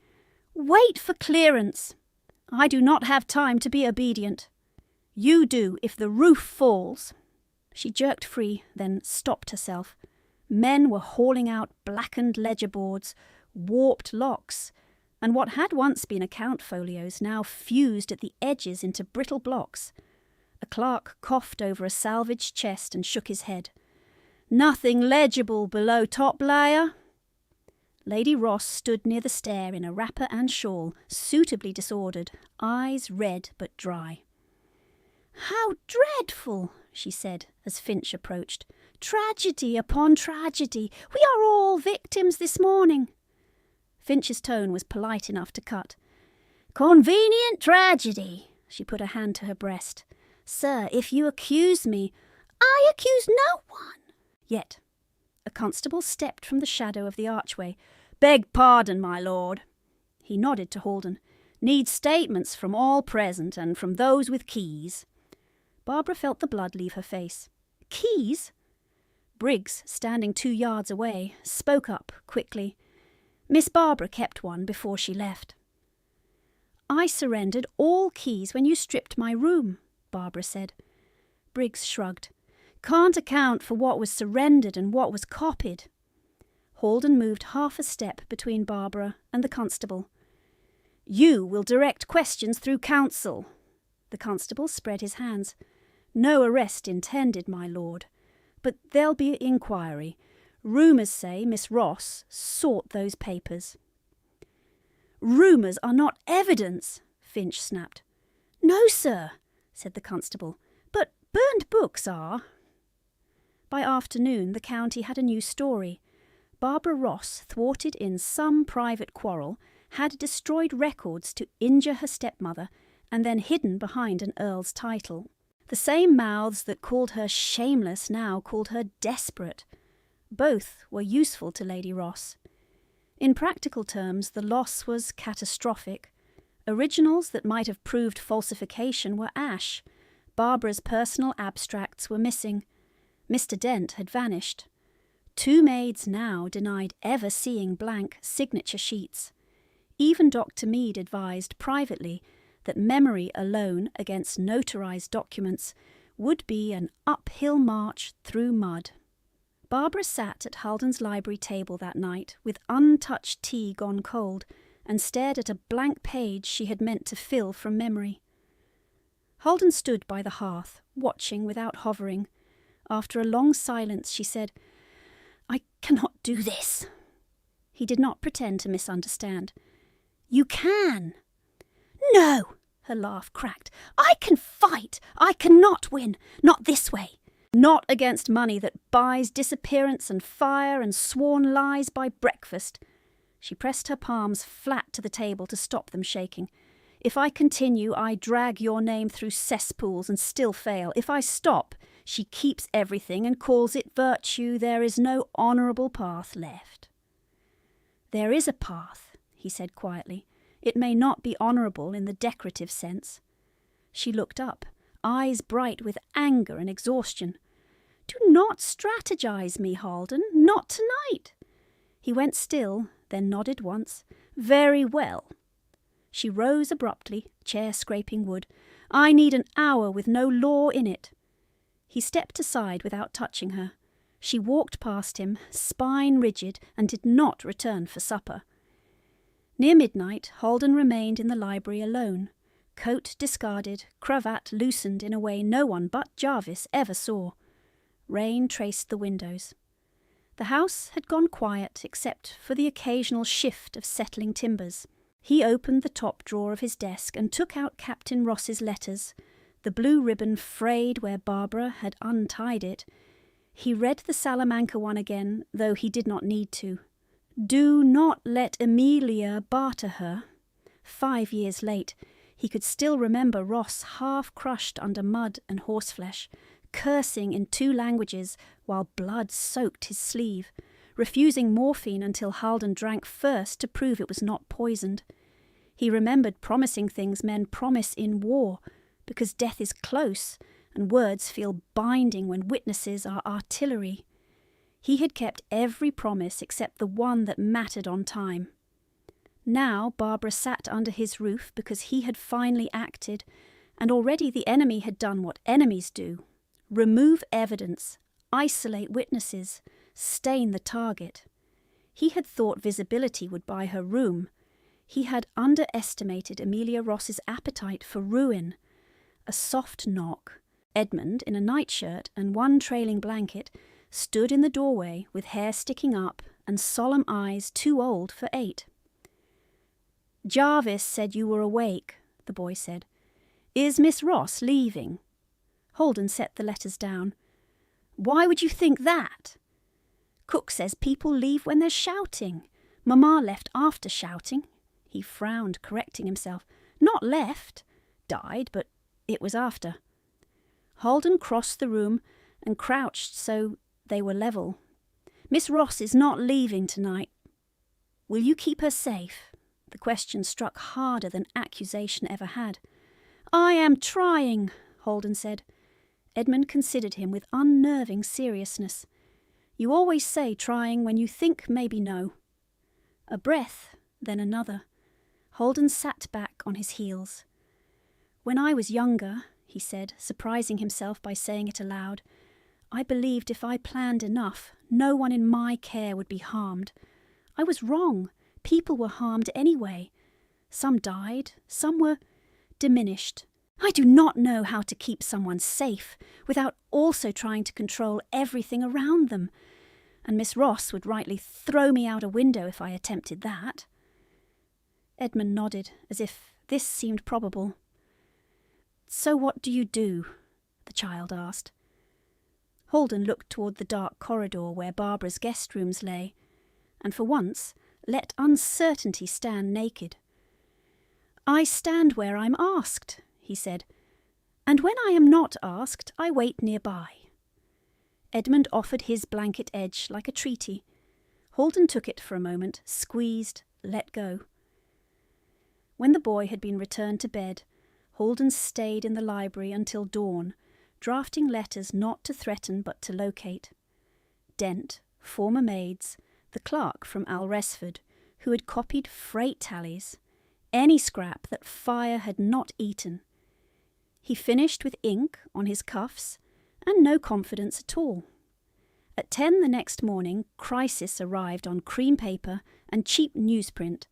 "Wait for clearance." "I do not have time to be obedient." "You do if the roof falls." She jerked free, then stopped herself. Men were hauling out blackened ledger boards, warped locks, and what had once been account folios now fused at the edges into brittle blocks. A clerk coughed over a salvaged chest and shook his head. "Nothing legible below top layer." Lady Ross stood near the stair in a wrapper and shawl, suitably disordered, eyes red but dry. "How dreadful!" she said as Finch approached. "Tragedy upon tragedy. We are all victims this morning." Finch's tone was polite enough to cut. "Convenient tragedy." She put a hand to her breast. "Sir, if you accuse me—" "I accuse no one." Yet a constable stepped from the shadow of the archway. "Beg pardon, my lord." He nodded to Halden. "Need statements from all present and from those with keys." Barbara felt the blood leave her face. "Keys?" Briggs, standing 2 yards away, spoke up quickly. "Miss Barbara kept one before she left." "I surrendered all keys when you stripped my room," Barbara said. Briggs shrugged. "Can't account for what was surrendered and what was copied." Halden moved half a step between Barbara and the constable. "You will direct questions through counsel." The constable spread his hands. "No arrest intended, my lord. But there'll be inquiry. Rumours say Miss Ross sought those papers." "Rumours are not evidence," Finch snapped. "No, sir," said the constable, "but burned books are." By afternoon the county had a new story. Barbara Ross, thwarted in some private quarrel, had destroyed records to injure her stepmother and then hidden behind an earl's title. The same mouths that called her shameless now called her desperate. Both were useful to Lady Ross. In practical terms, the loss was catastrophic. Originals that might have proved falsification were ash. Barbara's personal abstracts were missing. Mr. Dent had vanished. 2 maids now denied ever seeing blank signature sheets. Even Dr. Mead advised privately that memory alone against notarized documents would be an uphill march through mud. Barbara sat at Halden's library table that night with untouched tea gone cold and stared at a blank page she had meant to fill from memory. Halden stood by the hearth, watching without hovering. After a long silence she said, "I cannot do this." He did not pretend to misunderstand. "You can." "No!" Her laugh cracked. "I can fight. I cannot win. Not this way. Not against money that buys disappearance and fire and sworn lies by breakfast." She pressed her palms flat to the table to stop them shaking. "If I continue, I drag your name through cesspools and still fail. If I stop, she keeps everything and calls it virtue. There is no honourable path left." "There is a path," he said quietly. It may not be honourable in the decorative sense. She looked up, eyes bright with anger and exhaustion. "Do not strategize me, Halden. Not tonight." He went still, then nodded once. "Very well." She rose abruptly, chair scraping wood. "I need an hour with no law in it." He stepped aside without touching her. She walked past him, spine rigid, and did not return for supper. Near midnight, Halden remained in the library alone, coat discarded, cravat loosened in a way no one but Jarvis ever saw. Rain traced the windows. The house had gone quiet except for the occasional shift of settling timbers. He opened the top drawer of his desk and took out Captain Ross's letters, the blue ribbon frayed where Barbara had untied it. He read the Salamanca one again, though he did not need to. "Do not let Amelia barter her." 5 years late, he could still remember Ross half crushed under mud and horseflesh, cursing in 2 languages while blood soaked his sleeve, refusing morphine until Halden drank first to prove it was not poisoned. He remembered promising things men promise in war, because death is close and words feel binding when witnesses are artillery. He had kept every promise except the one that mattered on time. Now Barbara sat under his roof because he had finally acted, and already the enemy had done what enemies do: remove evidence, isolate witnesses, stain the target. He had thought visibility would buy her room. He had underestimated Amelia Ross's appetite for ruin. A soft knock. Edmund, in a nightshirt and one trailing blanket, stood in the doorway with hair sticking up and solemn eyes too old for 8. "Jarvis said you were awake," the boy said. "Is Miss Ross leaving?" Halden set the letters down. "Why would you think that?" "Cook says people leave when they're shouting. Mamma left after shouting." He frowned, correcting himself. "Not left. Died, but it was after." Halden crossed the room and crouched so they were level. "Miss Ross is not leaving tonight. Will you keep her safe?" The question struck harder than accusation ever had. "I am trying," Halden said. Edmund considered him with unnerving seriousness. "You always say trying when you think maybe no." A breath, then another. Halden sat back on his heels. "When I was younger," he said, surprising himself by saying it aloud, "I believed if I planned enough, no one in my care would be harmed. I was wrong. People were harmed anyway. Some died, some were diminished. I do not know how to keep someone safe without also trying to control everything around them. And Miss Ross would rightly throw me out a window if I attempted that." Edmund nodded, as if this seemed probable. "So what do you do?" the child asked. Halden looked toward the dark corridor where Barbara's guest rooms lay, and for once let uncertainty stand naked. "I stand where I'm asked," he said, "and when I am not asked, I wait nearby." Edmund offered his blanket edge like a treaty. Halden took it for a moment, squeezed, let go. When the boy had been returned to bed, Halden stayed in the library until dawn, drafting letters not to threaten but to locate. Dent, former maids, the clerk from Alresford, who had copied freight tallies, any scrap that fire had not eaten. He finished with ink on his cuffs and no confidence at all. At 10 the next morning, crisis arrived on cream paper and cheap newsprint.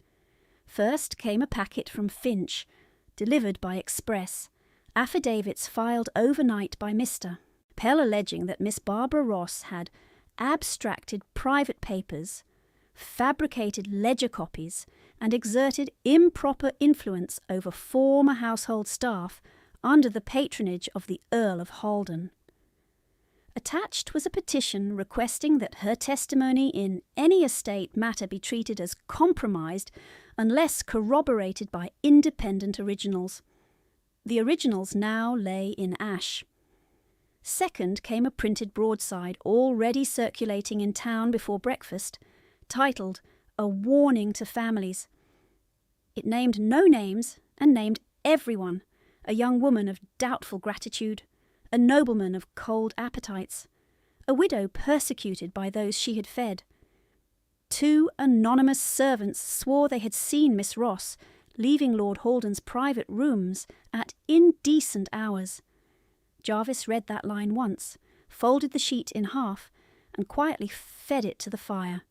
First came a packet from Finch, delivered by express, affidavits filed overnight by Mr. Pell alleging that Miss Barbara Ross had abstracted private papers, fabricated ledger copies, and exerted improper influence over former household staff under the patronage of the Earl of Halden. Attached was a petition requesting that her testimony in any estate matter be treated as compromised unless corroborated by independent originals. The originals now lay in ash. Second came a printed broadside already circulating in town before breakfast, titled "A Warning to Families." It named no names and named everyone, a young woman of doubtful gratitude, a nobleman of cold appetites, a widow persecuted by those she had fed. 2 anonymous servants swore they had seen Miss Ross leaving Lord Haldan's private rooms at indecent hours. Jarvis read that line once, folded the sheet in half, and quietly fed it to the fire.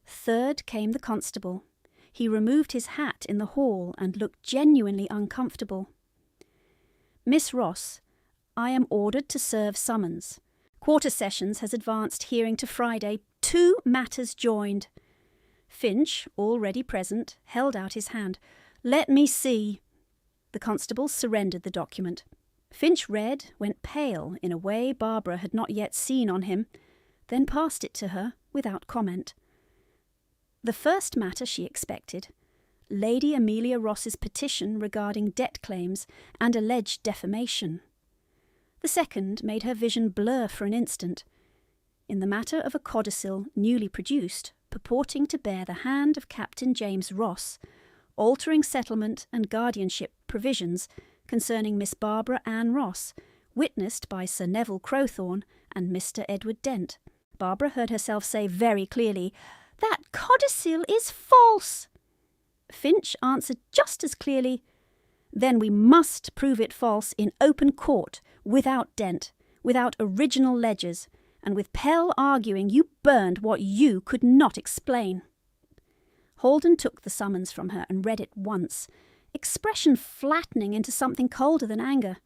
Third came the constable. He removed his hat in the hall and looked genuinely uncomfortable. Miss Ross, I am ordered to serve summons. Quarter Sessions has advanced hearing to Friday. 2 matters joined. Finch, already present, held out his hand. Let me see. The constable surrendered the document. Finch read, went pale in a way Barbara had not yet seen on him, then passed it to her without comment. The first matter she expected, Lady Amelia Ross's petition regarding debt claims and alleged defamation. The second made her vision blur for an instant. In the matter of a codicil newly produced, purporting to bear the hand of Captain James Ross, altering settlement and guardianship provisions concerning Miss Barbara Ann Ross, witnessed by Sir Neville Crowthorne and Mr. Edward Dent. Barbara heard herself say very clearly, "That codicil is false." Finch answered just as clearly, "Then we must prove it false in open court, without Dent, without original ledgers, and with Pell arguing you burned what you could not explain." Haldan took the summons from her and read it once, expression flattening into something colder than anger.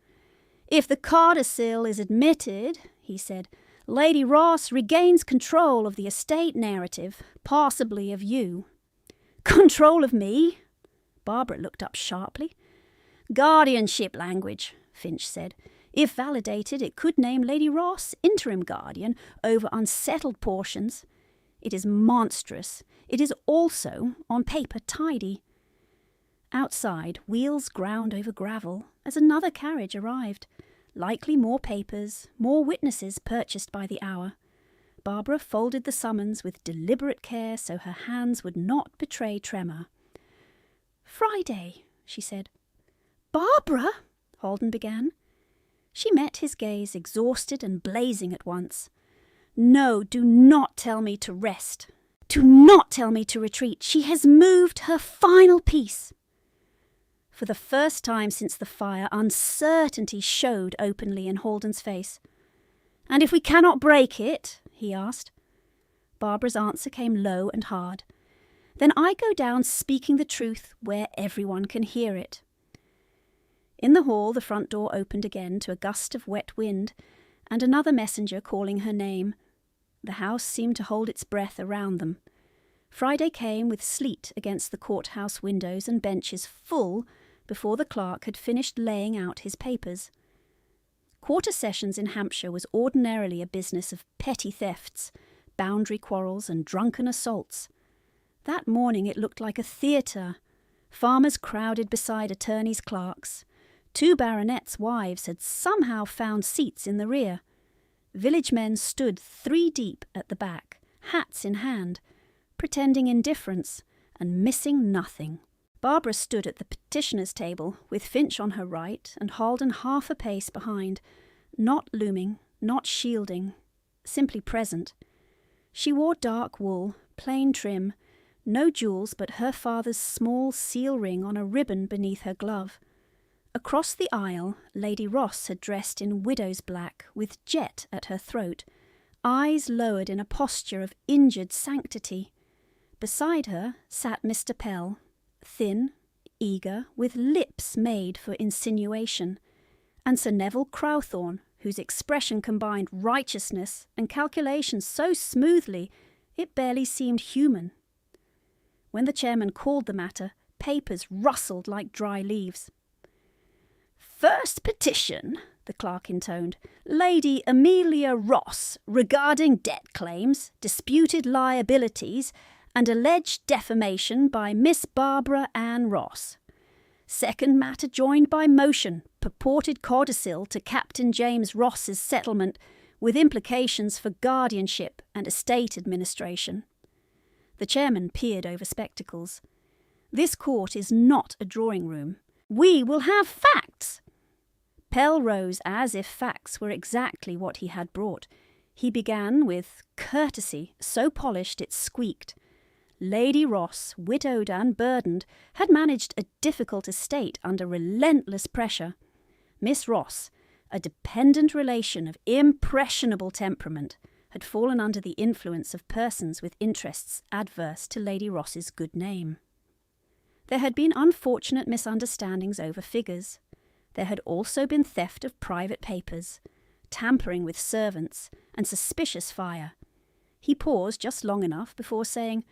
"If the codicil is admitted," he said, "Lady Ross regains control of the estate narrative, possibly of you." "Control of me?" Barbara looked up sharply. "Guardianship language," Finch said. "If validated, it could name Lady Ross interim guardian over unsettled portions. It is monstrous. It is also, on paper, tidy." Outside, wheels ground over gravel as another carriage arrived. Likely more papers, more witnesses purchased by the hour. Barbara folded the summons with deliberate care so her hands would not betray tremor. "Friday," she said. "Barbara," Haldan began. She met his gaze, exhausted and blazing at once. "No, do not tell me to rest. Do not tell me to retreat. She has moved her final piece." For the first time since the fire, uncertainty showed openly in Haldan's face. "And if we cannot break it?" he asked. Barbara's answer came low and hard. "Then I go down speaking the truth where everyone can hear it." In the hall, the front door opened again to a gust of wet wind, and another messenger calling her name. The house seemed to hold its breath around them. Friday came with sleet against the courthouse windows and benches full before the clerk had finished laying out his papers. Quarter Sessions in Hampshire was ordinarily a business of petty thefts, boundary quarrels and drunken assaults. That morning it looked like a theatre. Farmers crowded beside attorneys' clerks. 2 baronets' wives had somehow found seats in the rear. Village men stood 3 deep at the back, hats in hand, pretending indifference and missing nothing. Barbara stood at the petitioner's table, with Finch on her right and Haldan half a pace behind, not looming, not shielding, simply present. She wore dark wool, plain trim, no jewels but her father's small seal ring on a ribbon beneath her glove. Across the aisle, Lady Ross had dressed in widow's black, with jet at her throat, eyes lowered in a posture of injured sanctity. Beside her sat Mr. Pell, thin, eager, with lips made for insinuation, and Sir Neville Crowthorne, whose expression combined righteousness and calculation so smoothly it barely seemed human. When the chairman called the matter, papers rustled like dry leaves. "First petition," the clerk intoned, "Lady Amelia Ross, regarding debt claims, disputed liabilities, and alleged defamation by Miss Barbara Ann Ross. Second matter joined by motion, purported codicil to Captain James Ross's settlement, with implications for guardianship and estate administration." The chairman peered over spectacles. This court is not a drawing room. We will have facts. Pell rose as if facts were exactly what he had brought. He began with courtesy so polished it squeaked. Lady Ross, widowed and burdened, had managed a difficult estate under relentless pressure. Miss Ross, a dependent relation of impressionable temperament, had fallen under the influence of persons with interests adverse to Lady Ross's good name. There had been unfortunate misunderstandings over figures. There had also been theft of private papers, tampering with servants, and suspicious fire. He paused just long enough before saying,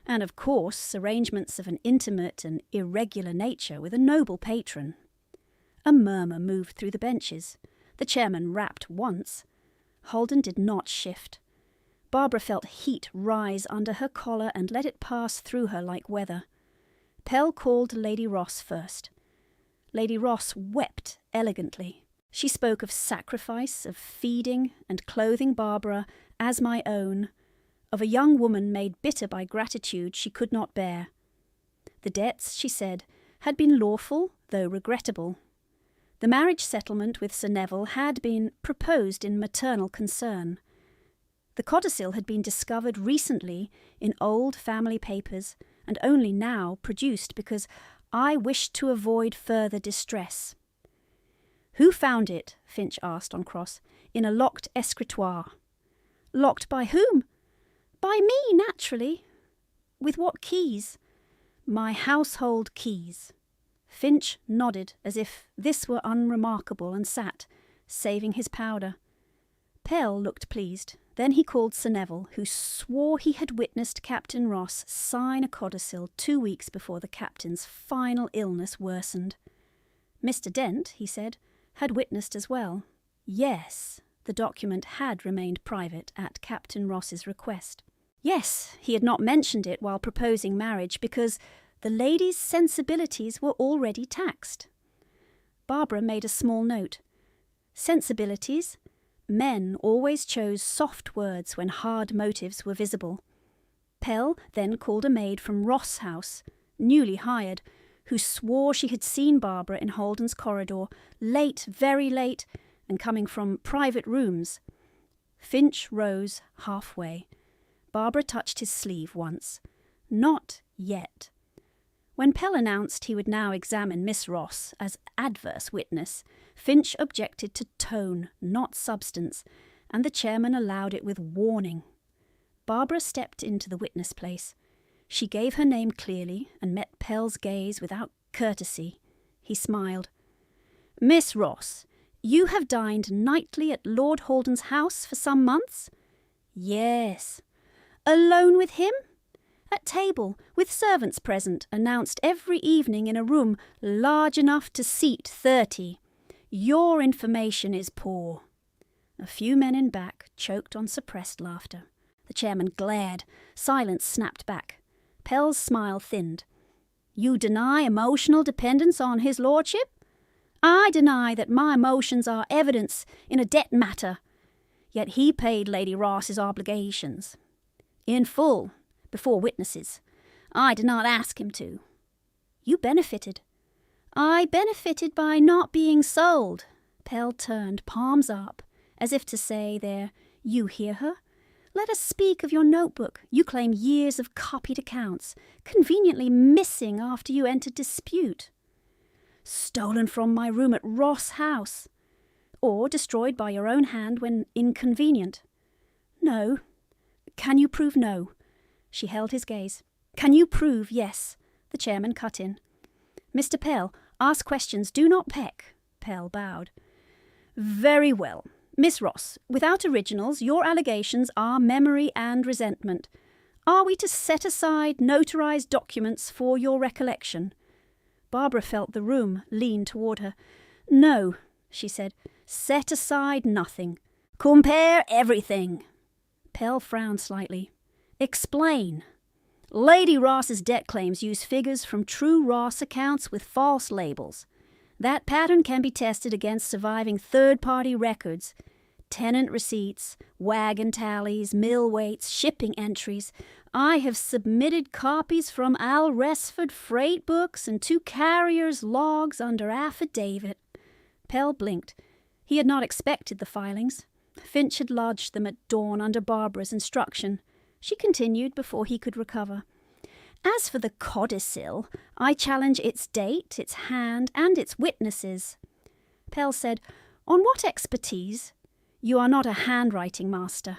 and of course arrangements of an intimate and irregular nature with a noble patron. A murmur moved through the benches. The chairman rapped once. Holden did not shift. Barbara felt heat rise under her collar and let it pass through her like weather. Pell called Lady Ross first. Lady Ross wept elegantly. She spoke of sacrifice, of feeding and clothing Barbara as my own, of a young woman made bitter by gratitude she could not bear. The debts, she said, had been lawful, though regrettable. The marriage settlement with Sir Neville had been proposed in maternal concern. The codicil had been discovered recently in old family papers, and only now produced because I wished to avoid further distress. Who found it? Finch asked on cross. In a locked escritoire. Locked by whom? By me, naturally. With what keys? My household keys. Finch nodded as if this were unremarkable and sat, saving his powder. Pell looked pleased. Then he called Sir Neville, who swore he had witnessed Captain Ross sign a codicil 2 weeks before the captain's final illness worsened. Mr. Dent, he said, had witnessed as well. Yes, the document had remained private at Captain Ross's request. Yes, he had not mentioned it while proposing marriage because the lady's sensibilities were already taxed. Barbara made a small note. Sensibilities? Men always chose soft words when hard motives were visible. Pell then called a maid from Ross House, newly hired, who swore she had seen Barbara in Holden's corridor, late, very late, and coming from private rooms. Finch rose halfway. Barbara touched his sleeve once. Not yet. When Pell announced he would now examine Miss Ross as adverse witness, Finch objected to tone, not substance, and the chairman allowed it with warning. Barbara stepped into the witness place. She gave her name clearly and met Pell's gaze without courtesy. He smiled. Miss Ross, you have dined nightly at Lord Holden's house for some months? Yes. Alone with him? At table, with servants present, announced every evening in a room large enough to seat 30. Your information is poor. A few men in back choked on suppressed laughter. The chairman glared. Silence snapped back. Pell's smile thinned. You deny emotional dependence on his lordship? I deny that my emotions are evidence in a debt matter. Yet he paid Lady Ross's obligations. In full, before witnesses. I did not ask him to. You benefited. I benefited by not being sold. Pell turned, palms up, as if to say there, you hear her? Let us speak of your notebook. You claim years of copied accounts, conveniently missing after you entered dispute. Stolen from my room at Ross House, or destroyed by your own hand when inconvenient. No. Can you prove no? She held his gaze. Can you prove yes? The chairman cut in. Mr. Pell, ask questions, do not peck. Pell bowed. Very well. Miss Ross, without originals, your allegations are memory and resentment. Are we to set aside notarized documents for your recollection? Barbara felt the room lean toward her. No, she said. Set aside nothing. Compare everything. Pell frowned slightly. Explain. Lady Ross's debt claims use figures from true Ross accounts with false labels. That pattern can be tested against surviving third-party records. tenant receipts, wagon tallies, mill weights, shipping entries. I have submitted copies from Al Resford freight books and 2 carriers' logs under affidavit. Pell blinked. He had not expected the filings. Finch had lodged them at dawn under Barbara's instruction. She continued before he could recover. As for the codicil, I challenge its date, its hand, and its witnesses. Pell said, On what expertise? You are not a handwriting master.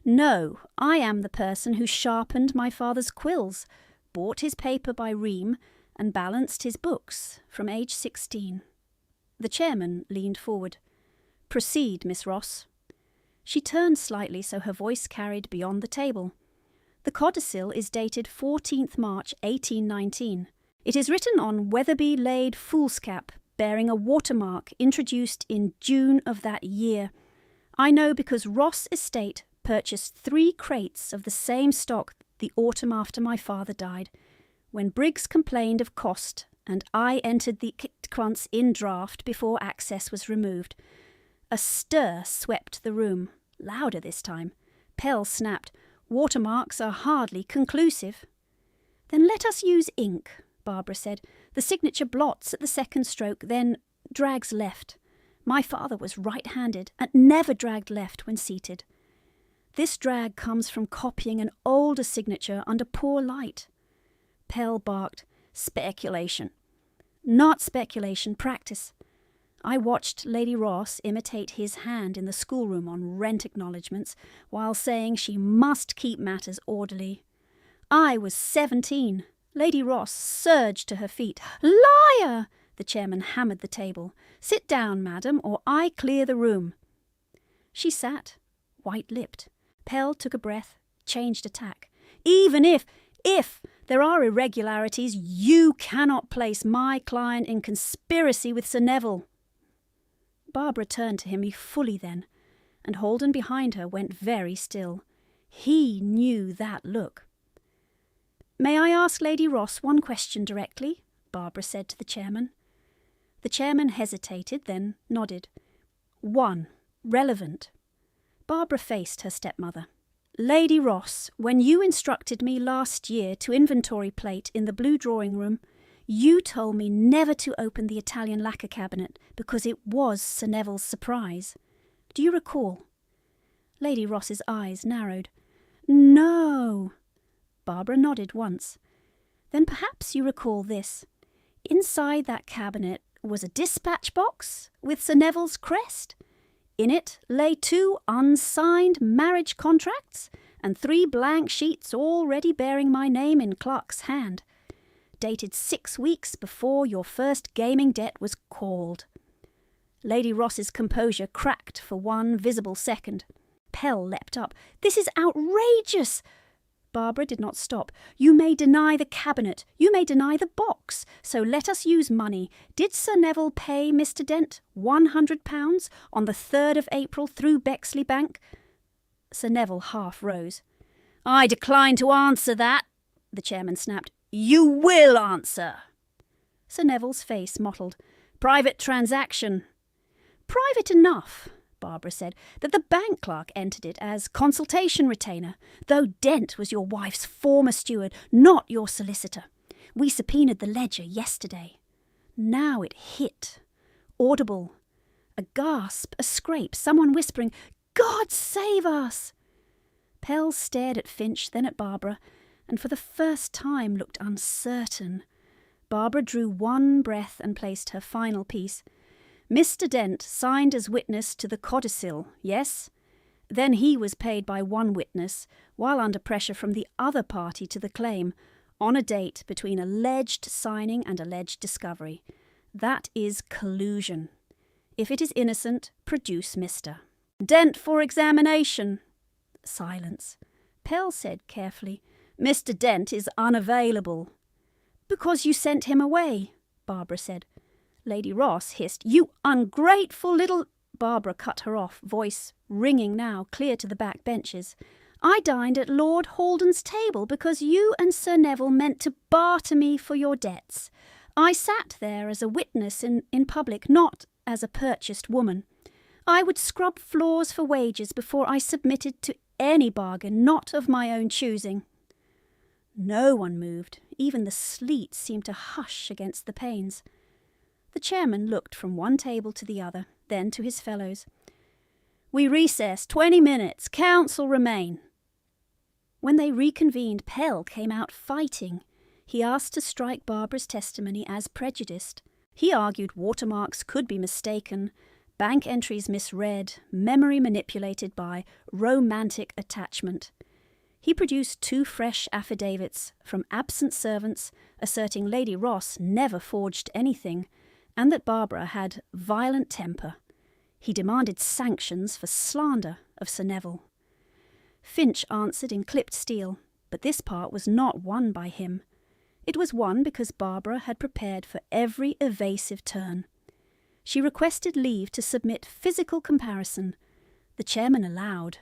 No, I am the person who sharpened my father's quills, bought his paper by ream, and balanced his books from age 16. The chairman leaned forward. Proceed, Miss Ross. She turned slightly so her voice carried beyond the table. The codicil is dated 14th March 1819. It is written on Weatherby-laid foolscap, bearing a watermark introduced in June of that year. I know because Ross Estate purchased 3 crates of the same stock the autumn after my father died. When Briggs complained of cost, and I entered the quants in draft before access was removed. A stir swept the room, louder this time. Pell snapped, Watermarks are hardly conclusive. Then let us use ink, Barbara said. The signature blots at the second stroke, then drags left. My father was right-handed and never dragged left when seated. This drag comes from copying an older signature under poor light. Pell barked, Speculation. Not speculation, practice. I watched Lady Ross imitate his hand in the schoolroom on rent acknowledgements while saying she must keep matters orderly. I was 17. Lady Ross surged to her feet. Liar! The chairman hammered the table. Sit down, madam, or I clear the room. She sat, white-lipped. Pell took a breath, changed a tack. Even if there are irregularities, you cannot place my client in conspiracy with Sir Neville. Barbara turned to him fully then, and Holden behind her went very still. He knew that look. May I ask Lady Ross one question directly? Barbara said to the chairman. The chairman hesitated, then nodded. 1. Relevant. Barbara faced her stepmother. Lady Ross, when you instructed me last year to inventory plate in the blue drawing-room, you told me never to open the Italian lacquer cabinet because it was Sir Neville's surprise. Do you recall? Lady Ross's eyes narrowed. No. Barbara nodded once. Then perhaps you recall this. Inside that cabinet was a dispatch box with Sir Neville's crest. In it lay 2 unsigned marriage contracts and 3 blank sheets already bearing my name in Clark's hand, dated 6 weeks before your first gaming debt was called. Lady Ross's composure cracked for one visible second. Pell leapt up. This is outrageous! Barbara did not stop. You may deny the cabinet. You may deny the box. So let us use money. Did Sir Neville pay Mr. Dent £100 on the 3rd of April through Bexley Bank? Sir Neville half rose. I decline to answer that, the chairman snapped. You will answer. Sir Neville's face mottled. Private transaction. Private enough, Barbara said, that the bank clerk entered it as consultation retainer, though Dent was your wife's former steward, not your solicitor. We subpoenaed the ledger yesterday. Now it hit. Audible. A gasp, a scrape, someone whispering, God save us! Pell stared at Finch, then at Barbara, and for the first time looked uncertain. Barbara drew one breath and placed her final piece. Mr. Dent signed as witness to the codicil, yes? Then he was paid by one witness, while under pressure from the other party to the claim, on a date between alleged signing and alleged discovery. That is collusion. If it is innocent, produce Mr. Dent for examination. Silence. Pell said carefully, Mr. Dent is unavailable. Because you sent him away, Barbara said. Lady Ross hissed, You ungrateful little... Barbara cut her off, voice ringing now clear to the back benches. I dined at Lord Halden's table because you and Sir Neville meant to barter me for your debts. I sat there as a witness in public, not as a purchased woman. I would scrub floors for wages before I submitted to any bargain not of my own choosing. No one moved. Even the sleet seemed to hush against the panes. The chairman looked from one table to the other, then to his fellows. We recess 20 minutes. Counsel remain. When they reconvened, Pell came out fighting. He asked to strike Barbara's testimony as prejudiced. He argued watermarks could be mistaken, bank entries misread, memory manipulated by romantic attachment. He produced 2 fresh affidavits from absent servants asserting Lady Ross never forged anything and that Barbara had violent temper. He demanded sanctions for slander of Sir Neville. Finch answered in clipped steel, but this part was not won by him. It was won because Barbara had prepared for every evasive turn. She requested leave to submit physical comparison. The chairman allowed.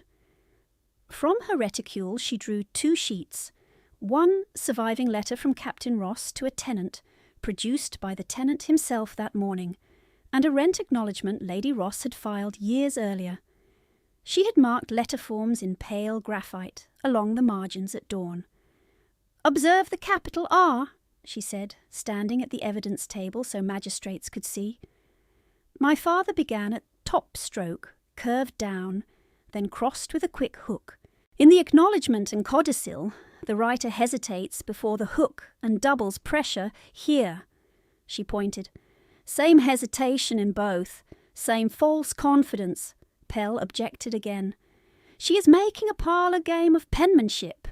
From her reticule she drew 2 sheets, one surviving letter from Captain Ross to a tenant, produced by the tenant himself that morning, and a rent acknowledgement Lady Ross had filed years earlier. She had marked letter forms in pale graphite along the margins at dawn. "Observe the capital R," she said, standing at the evidence table so magistrates could see. My father began at top stroke, curved down, then crossed with a quick hook. In the acknowledgement and codicil, the writer hesitates before the hook and doubles pressure here. She pointed. Same hesitation in both, same false confidence. Pell objected again. She is making a parlour game of penmanship.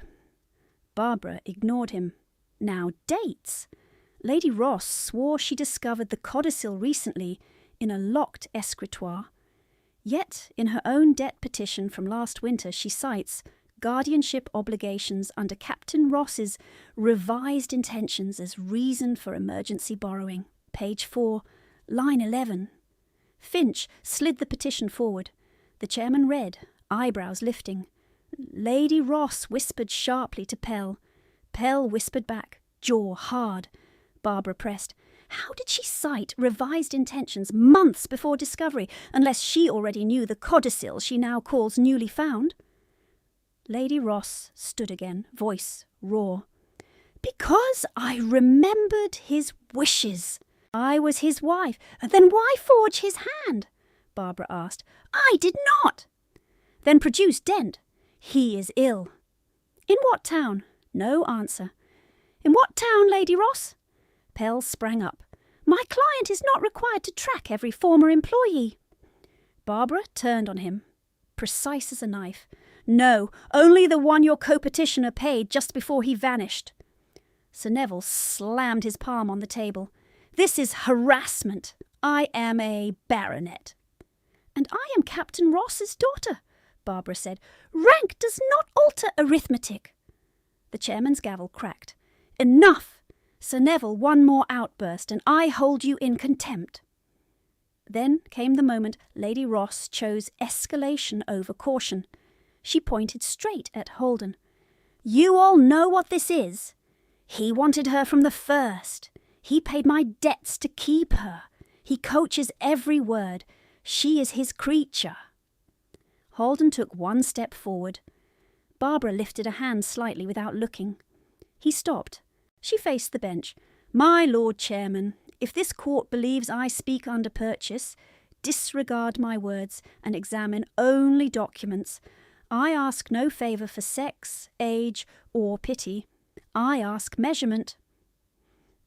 Barbara ignored him. Now dates. Lady Ross swore she discovered the codicil recently in a locked escritoire. Yet, in her own debt petition from last winter, she cites guardianship obligations under Captain Ross's revised intentions as reason for emergency borrowing. Page 4, line 11. Finch slid the petition forward. The chairman read, eyebrows lifting. Lady Ross whispered sharply to Pell. Pell whispered back, jaw hard. Barbara pressed. How did she cite revised intentions months before discovery, unless she already knew the codicil she now calls newly found? Lady Ross stood again, voice raw. Because I remembered his wishes. I was his wife. Then why forge his hand? Barbara asked. I did not. Then produce Dent. He is ill. In what town? No answer. In what town, Lady Ross? Pell sprang up. My client is not required to track every former employee. Barbara turned on him, precise as a knife. No, only the one your co-petitioner paid just before he vanished. Sir Neville slammed his palm on the table. This is harassment. I am a baronet. And I am Captain Ross's daughter, Barbara said. Rank does not alter arithmetic. The chairman's gavel cracked. Enough! Sir Neville, one more outburst, and I hold you in contempt. Then came the moment Lady Ross chose escalation over caution. She pointed straight at Holden. You all know what this is. He wanted her from the first. He paid my debts to keep her. He coaches every word. She is his creature. Holden took one step forward. Barbara lifted a hand slightly without looking. He stopped. She faced the bench. My Lord Chairman, if this court believes I speak under purchase, disregard my words and examine only documents. I ask no favour for sex, age, or pity. I ask measurement.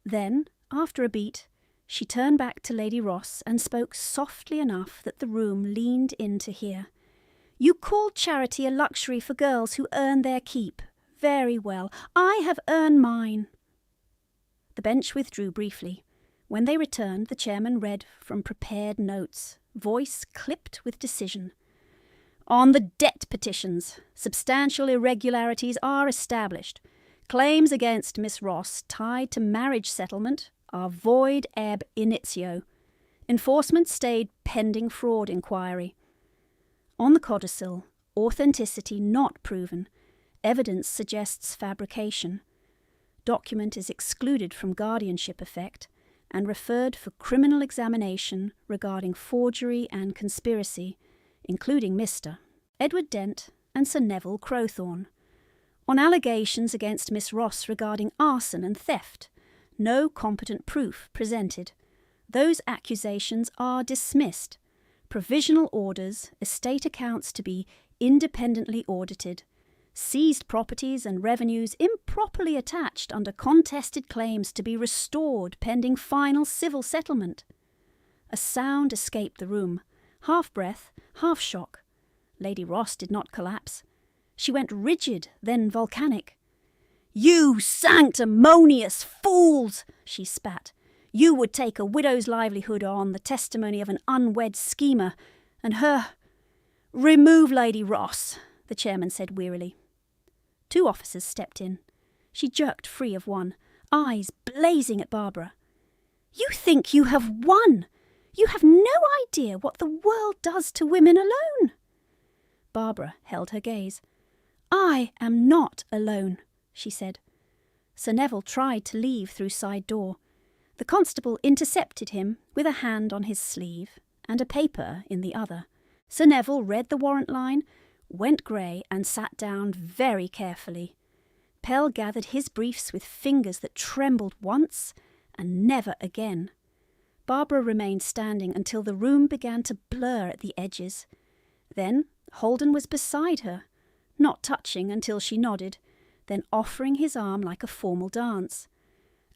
Then, after a beat, she turned back to Lady Ross and spoke softly enough that the room leaned in to hear. You call charity a luxury for girls who earn their keep. Very well. I have earned mine. The bench withdrew briefly. When they returned, the chairman read from prepared notes, voice clipped with decision. On the debt petitions, substantial irregularities are established. Claims against Miss Ross tied to marriage settlement are void ab initio. Enforcement stayed pending fraud inquiry. On the codicil, authenticity not proven. Evidence suggests fabrication. Document is excluded from guardianship effect. and referred for criminal examination regarding forgery and conspiracy, including Mr. Edward Dent and Sir Neville Crowthorne. On allegations against Miss Ross regarding arson and theft, no competent proof presented. Those accusations are dismissed. Provisional orders, estate accounts to be independently audited, seized properties and revenues improperly attached under contested claims to be restored pending final civil settlement. A sound escaped the room, half breath, half shock. Lady Ross did not collapse. She went rigid, then volcanic. "You sanctimonious fools!" she spat. "You would take a widow's livelihood on the testimony of an unwed schemer, and her—" "Remove Lady Ross," the chairman said wearily. 2 officers stepped in. She jerked free of one, eyes blazing at Barbara. "You think you have won! You have no idea what the world does to women alone!" Barbara held her gaze. "I am not alone," she said. Sir Neville tried to leave through side door. The constable intercepted him with a hand on his sleeve and a paper in the other. Sir Neville read the warrant line, went grey and sat down very carefully. Pell gathered his briefs with fingers that trembled once and never again. Barbara remained standing until the room began to blur at the edges. Then Holden was beside her, not touching until she nodded, then offering his arm like a formal dance.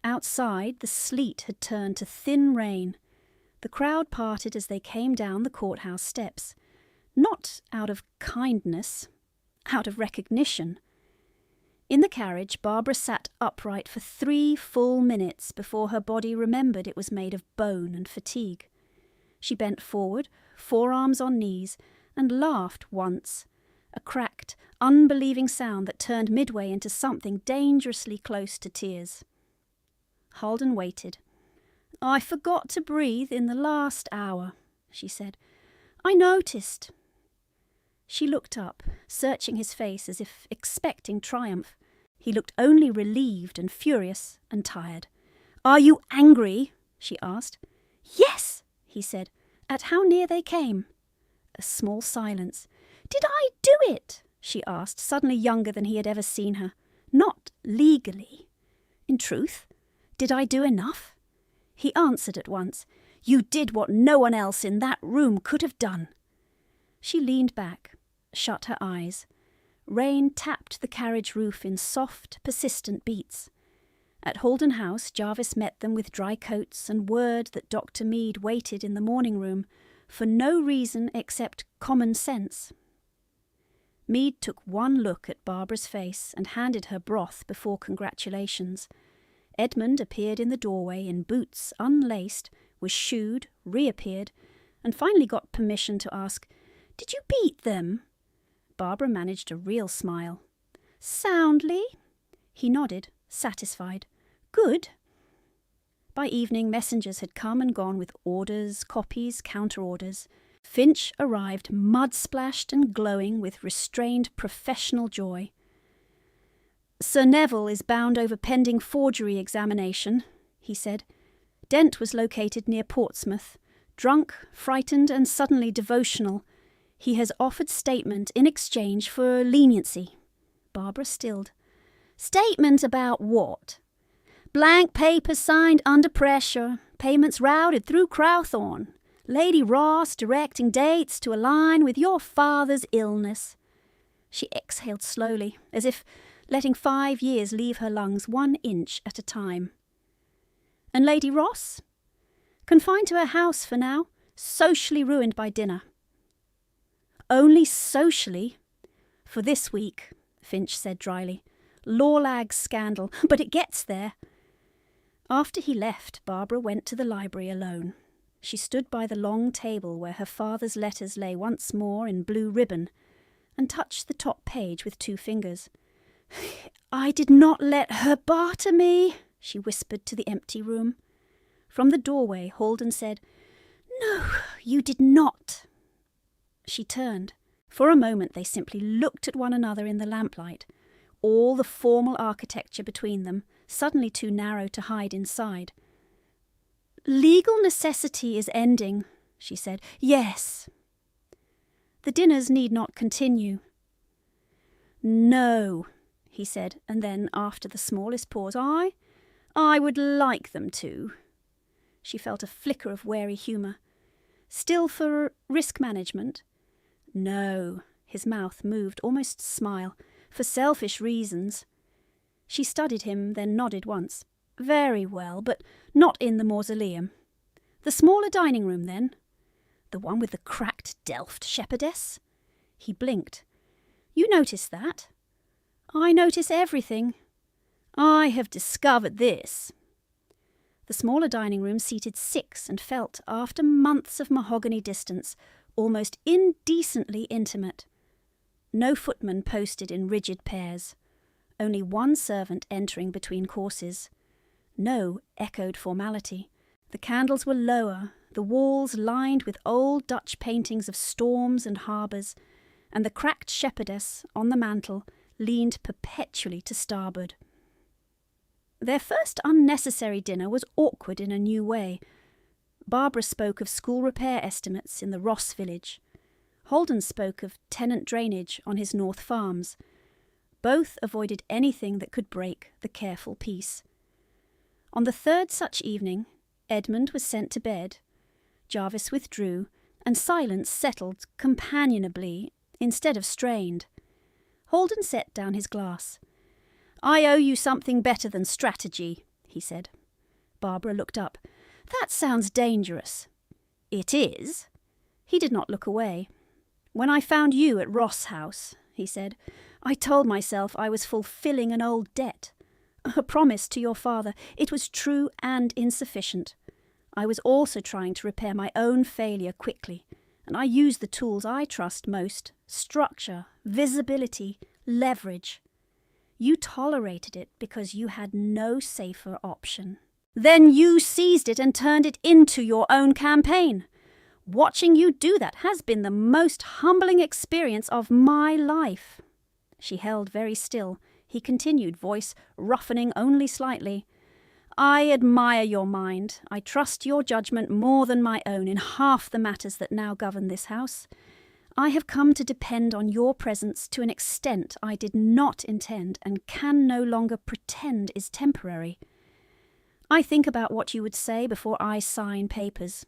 Outside, the sleet had turned to thin rain. The crowd parted as they came down the courthouse steps. Not out of kindness, out of recognition. In the carriage, Barbara sat upright for 3 full minutes before her body remembered it was made of bone and fatigue. She bent forward, forearms on knees, and laughed once, a cracked, unbelieving sound that turned midway into something dangerously close to tears. Holden waited. "I forgot to breathe in the last hour," she said. "I noticed." She looked up, searching his face as if expecting triumph. He looked only relieved and furious and tired. "Are you angry?" she asked. "Yes," he said, at how near they came. A small silence. "Did I do it?" she asked, suddenly younger than he had ever seen her. "Not legally. In truth, did I do enough?" He answered at once. "You did what no one else in that room could have done." She leaned back, shut her eyes. Rain tapped the carriage roof in soft, persistent beats. At Holden House, Jarvis met them with dry coats and word that Dr. Mead waited in the morning room for no reason except common sense. Mead took one look at Barbara's face and handed her broth before congratulations. Edmund appeared in the doorway in boots unlaced, was shooed, reappeared, and finally got permission to ask, "Did you beat them?" Barbara managed a real smile. "Soundly?" He nodded, satisfied. "Good." By evening, messengers had come and gone with orders, copies, counter-orders. Finch arrived mud-splashed and glowing with restrained professional joy. "Sir Neville is bound over pending forgery examination," he said. "Dent was located near Portsmouth. Drunk, frightened, and suddenly devotional. He has offered statement in exchange for leniency." Barbara stilled. "Statement about what?" "Blank papers signed under pressure. Payments routed through Crowthorne. Lady Ross directing dates to align with your father's illness." She exhaled slowly, as if letting 5 years leave her lungs 1 inch at a time. "And Lady Ross?" "Confined to her house for now, socially ruined by dinner." "Only socially? For this week," Finch said dryly. "Lawlag scandal, but it gets there." After he left, Barbara went to the library alone. She stood by the long table where her father's letters lay once more in blue ribbon, and touched the top page with 2 fingers. "I did not let her barter me," she whispered to the empty room. From the doorway, Holden said, "No, you did not." She turned. For a moment they simply looked at one another in the lamplight, all the formal architecture between them, suddenly too narrow to hide inside. Legal necessity is ending, she said. Yes. The dinners need not continue. No, he said, and then, after the smallest pause, I would like them to. She felt a flicker of wary humour. Still for risk management? No, his mouth moved, almost to smile. For selfish reasons. She studied him, then nodded once. Very well, but not in the mausoleum. The smaller dining room, then? The one with the cracked Delft shepherdess? He blinked. You notice that? I notice everything. I have discovered this. The smaller dining room seated 6 and felt, after months of mahogany distance, almost indecently intimate. No footman posted in rigid pairs. Only one servant entering between courses. No echoed formality. The candles were lower, the walls lined with old Dutch paintings of storms and harbours, and the cracked shepherdess on the mantel leaned perpetually to starboard. Their first unnecessary dinner was awkward in a new way. Barbara spoke of school repair estimates in the Ross village. Holden spoke of tenant drainage on his north farms. Both avoided anything that could break the careful peace. On the third such evening, Edmund was sent to bed. Jarvis withdrew, and silence settled companionably instead of strained. Holden set down his glass. I owe you something better than strategy, he said. Barbara looked up. That sounds dangerous. It is. He did not look away. When I found you at Ross House, he said, I told myself I was fulfilling an old debt. A promise to your father. It was true and insufficient. I was also trying to repair my own failure quickly, and I used the tools I trust most: structure, visibility, leverage. You tolerated it because you had no safer option. Then you seized it and turned it into your own campaign. Watching you do that has been the most humbling experience of my life. She held very still. He continued, voice roughening only slightly. I admire your mind. I trust your judgment more than my own in half the matters that now govern this house. I have come to depend on your presence to an extent I did not intend and can no longer pretend is temporary. I think about what you would say before I sign papers.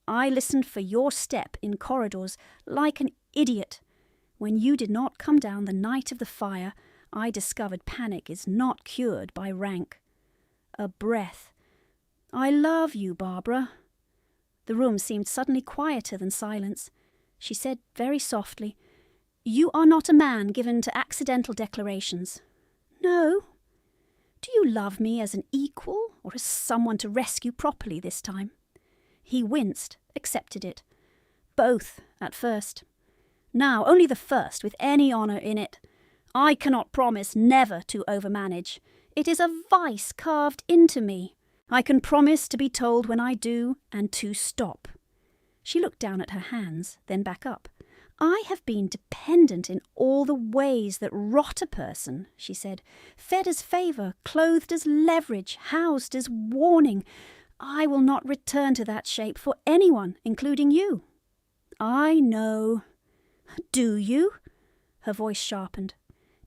I listened for your step in corridors like an idiot. When you did not come down the night of the fire, I discovered panic is not cured by rank. A breath. I love you, Barbara. The room seemed suddenly quieter than silence. She said very softly, You are not a man given to accidental declarations. No. Do you love me as an equal or as someone to rescue properly this time? He winced, accepted it. Both, at first. Now only the first, with any honour in it. I cannot promise never to overmanage. It is a vice carved into me. I can promise to be told when I do, and to stop. She looked down at her hands, then back up. I have been dependent in all the ways that rot a person, she said. Fed as favour, clothed as leverage, housed as warning. I will not return to that shape for anyone, including you. I know. Do you? Her voice sharpened.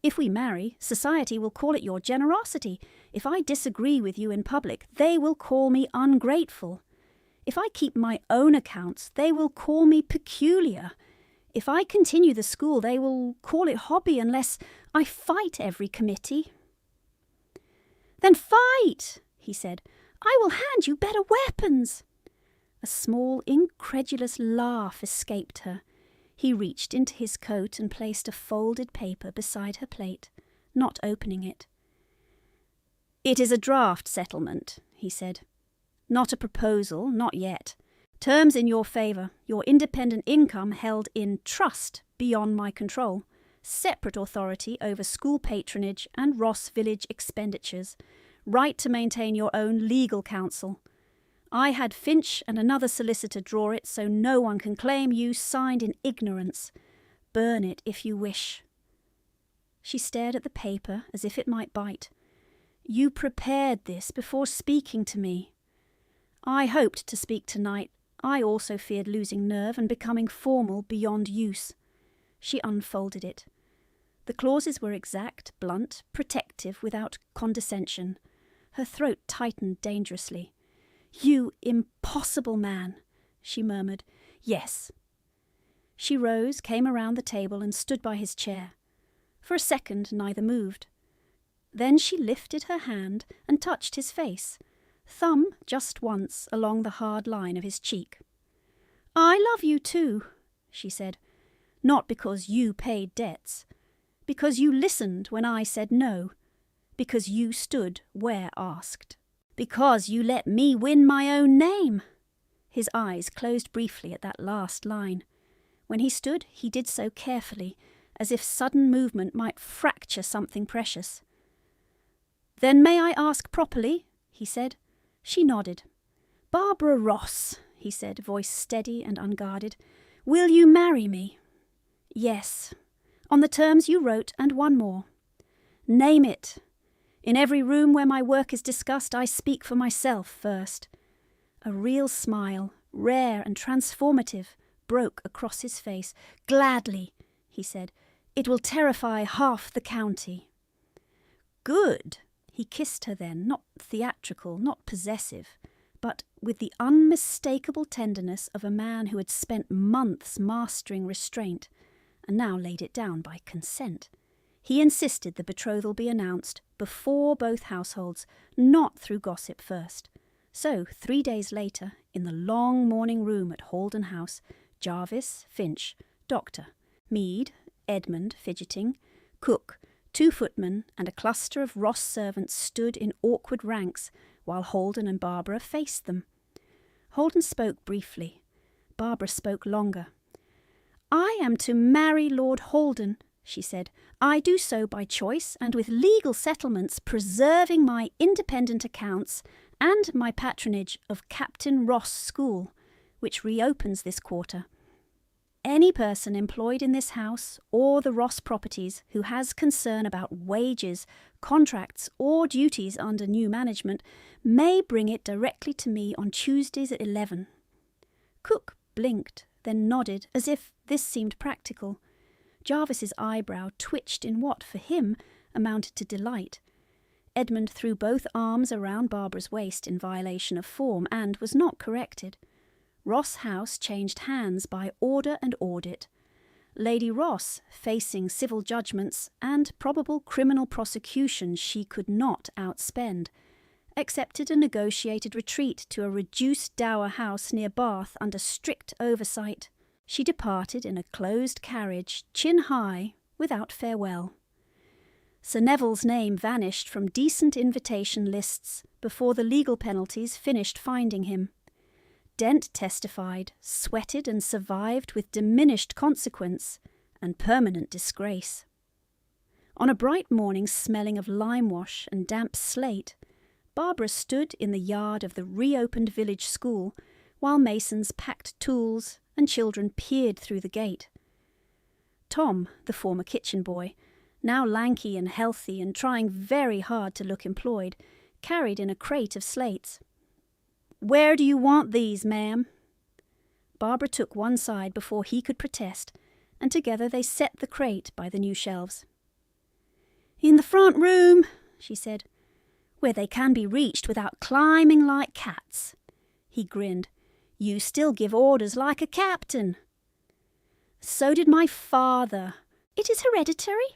If we marry, society will call it your generosity. If I disagree with you in public, they will call me ungrateful. If I keep my own accounts, they will call me peculiar. If I continue the school, they will call it hobby unless I fight every committee. Then fight, he said. I will hand you better weapons. A small, incredulous laugh escaped her. He reached into his coat and placed a folded paper beside her plate, not opening it. It is a draft settlement, he said. Not a proposal, not yet. Terms in your favour, your independent income held in trust beyond my control, separate authority over school patronage and Ross village expenditures, right to maintain your own legal counsel. I had Finch and another solicitor draw it so no one can claim you signed in ignorance. Burn it if you wish. She stared at the paper as if it might bite. You prepared this before speaking to me. I hoped to speak tonight. I also feared losing nerve and becoming formal beyond use. She unfolded it. The clauses were exact, blunt, protective, without condescension. Her throat tightened dangerously. "You impossible man," she murmured. "Yes." She rose, came around the table and stood by his chair. For a second neither moved. Then she lifted her hand and touched his face, thumb just once along the hard line of his cheek. "I love you too," she said. "Not because you paid debts. Because you listened when I said no. Because you stood where asked. Because you let me win my own name." His eyes closed briefly at that last line. When he stood, he did so carefully, as if sudden movement might fracture something precious. "Then may I ask properly?" he said. She nodded. "Barbara Ross," he said, voice steady and unguarded, "will you marry me?" "Yes. On the terms you wrote and one more." "Name it. In every room where my work is discussed, I speak for myself first." A real smile, rare and transformative, broke across his face. "Gladly," he said. "It will terrify half the county." "Good." He kissed her then, not theatrical, not possessive, but with the unmistakable tenderness of a man who had spent months mastering restraint, and now laid it down by consent. He insisted the betrothal be announced before both households, not through gossip first. So, 3 days later, in the long morning room at Halden House, Jarvis, Finch, Doctor, Mead, Edmund fidgeting, cook, 2 footmen, and a cluster of Ross servants stood in awkward ranks, while Halden and Barbara faced them. Halden spoke briefly. Barbara spoke longer. "I am to marry Lord Halden," she said. "I do so by choice and with legal settlements, preserving my independent accounts and my patronage of Captain Ross School, which reopens this quarter. Any person employed in this house or the Ross properties who has concern about wages, contracts, or duties under new management may bring it directly to me on Tuesdays at 11. Cook blinked, then nodded, as if this seemed practical. Jarvis's eyebrow twitched in what, for him, amounted to delight. Edmund threw both arms around Barbara's waist in violation of form, and was not corrected. Ross House changed hands by order and audit. Lady Ross, facing civil judgments and probable criminal prosecution she could not outspend, accepted a negotiated retreat to a reduced dower house near Bath under strict oversight. She departed in a closed carriage, chin high, without farewell. Sir Neville's name vanished from decent invitation lists before the legal penalties finished finding him. Dent testified, sweated and survived with diminished consequence and permanent disgrace. On a bright morning smelling of lime-wash and damp slate, Barbara stood in the yard of the reopened village school while masons packed tools and children peered through the gate. Tom, the former kitchen boy, now lanky and healthy and trying very hard to look employed, carried in a crate of slates. "Where do you want these, ma'am?" Barbara took one side before he could protest, and together they set the crate by the new shelves. "In the front room," she said, "where they can be reached without climbing like cats." He grinned. "You still give orders like a captain." "So did my father. It is hereditary."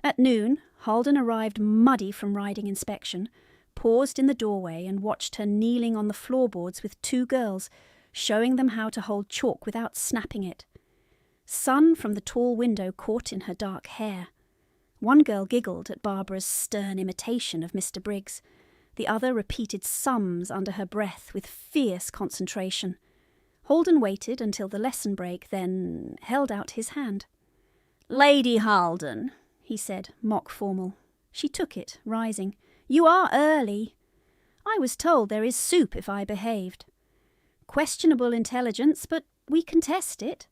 At noon, Halden arrived muddy from riding inspection, paused in the doorway and watched her kneeling on the floorboards with 2 girls, showing them how to hold chalk without snapping it. Sun from the tall window caught in her dark hair. One girl giggled at Barbara's stern imitation of Mr. Briggs. The other repeated sums under her breath with fierce concentration. Halden waited until the lesson break, then held out his hand. "Lady Halden," he said, mock formal. She took it, rising. "You are early. I was told there is soup if I behaved. Questionable intelligence, but we can test it."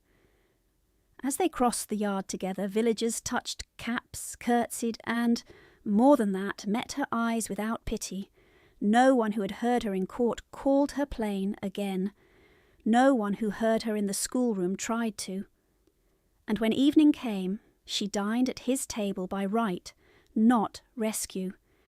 As they crossed the yard together, villagers touched caps, curtsied, and, more than that, met her eyes without pity. No one who had heard her in court called her plain again. No one who heard her in the schoolroom tried to. And when evening came, she dined at his table by right, not rescue,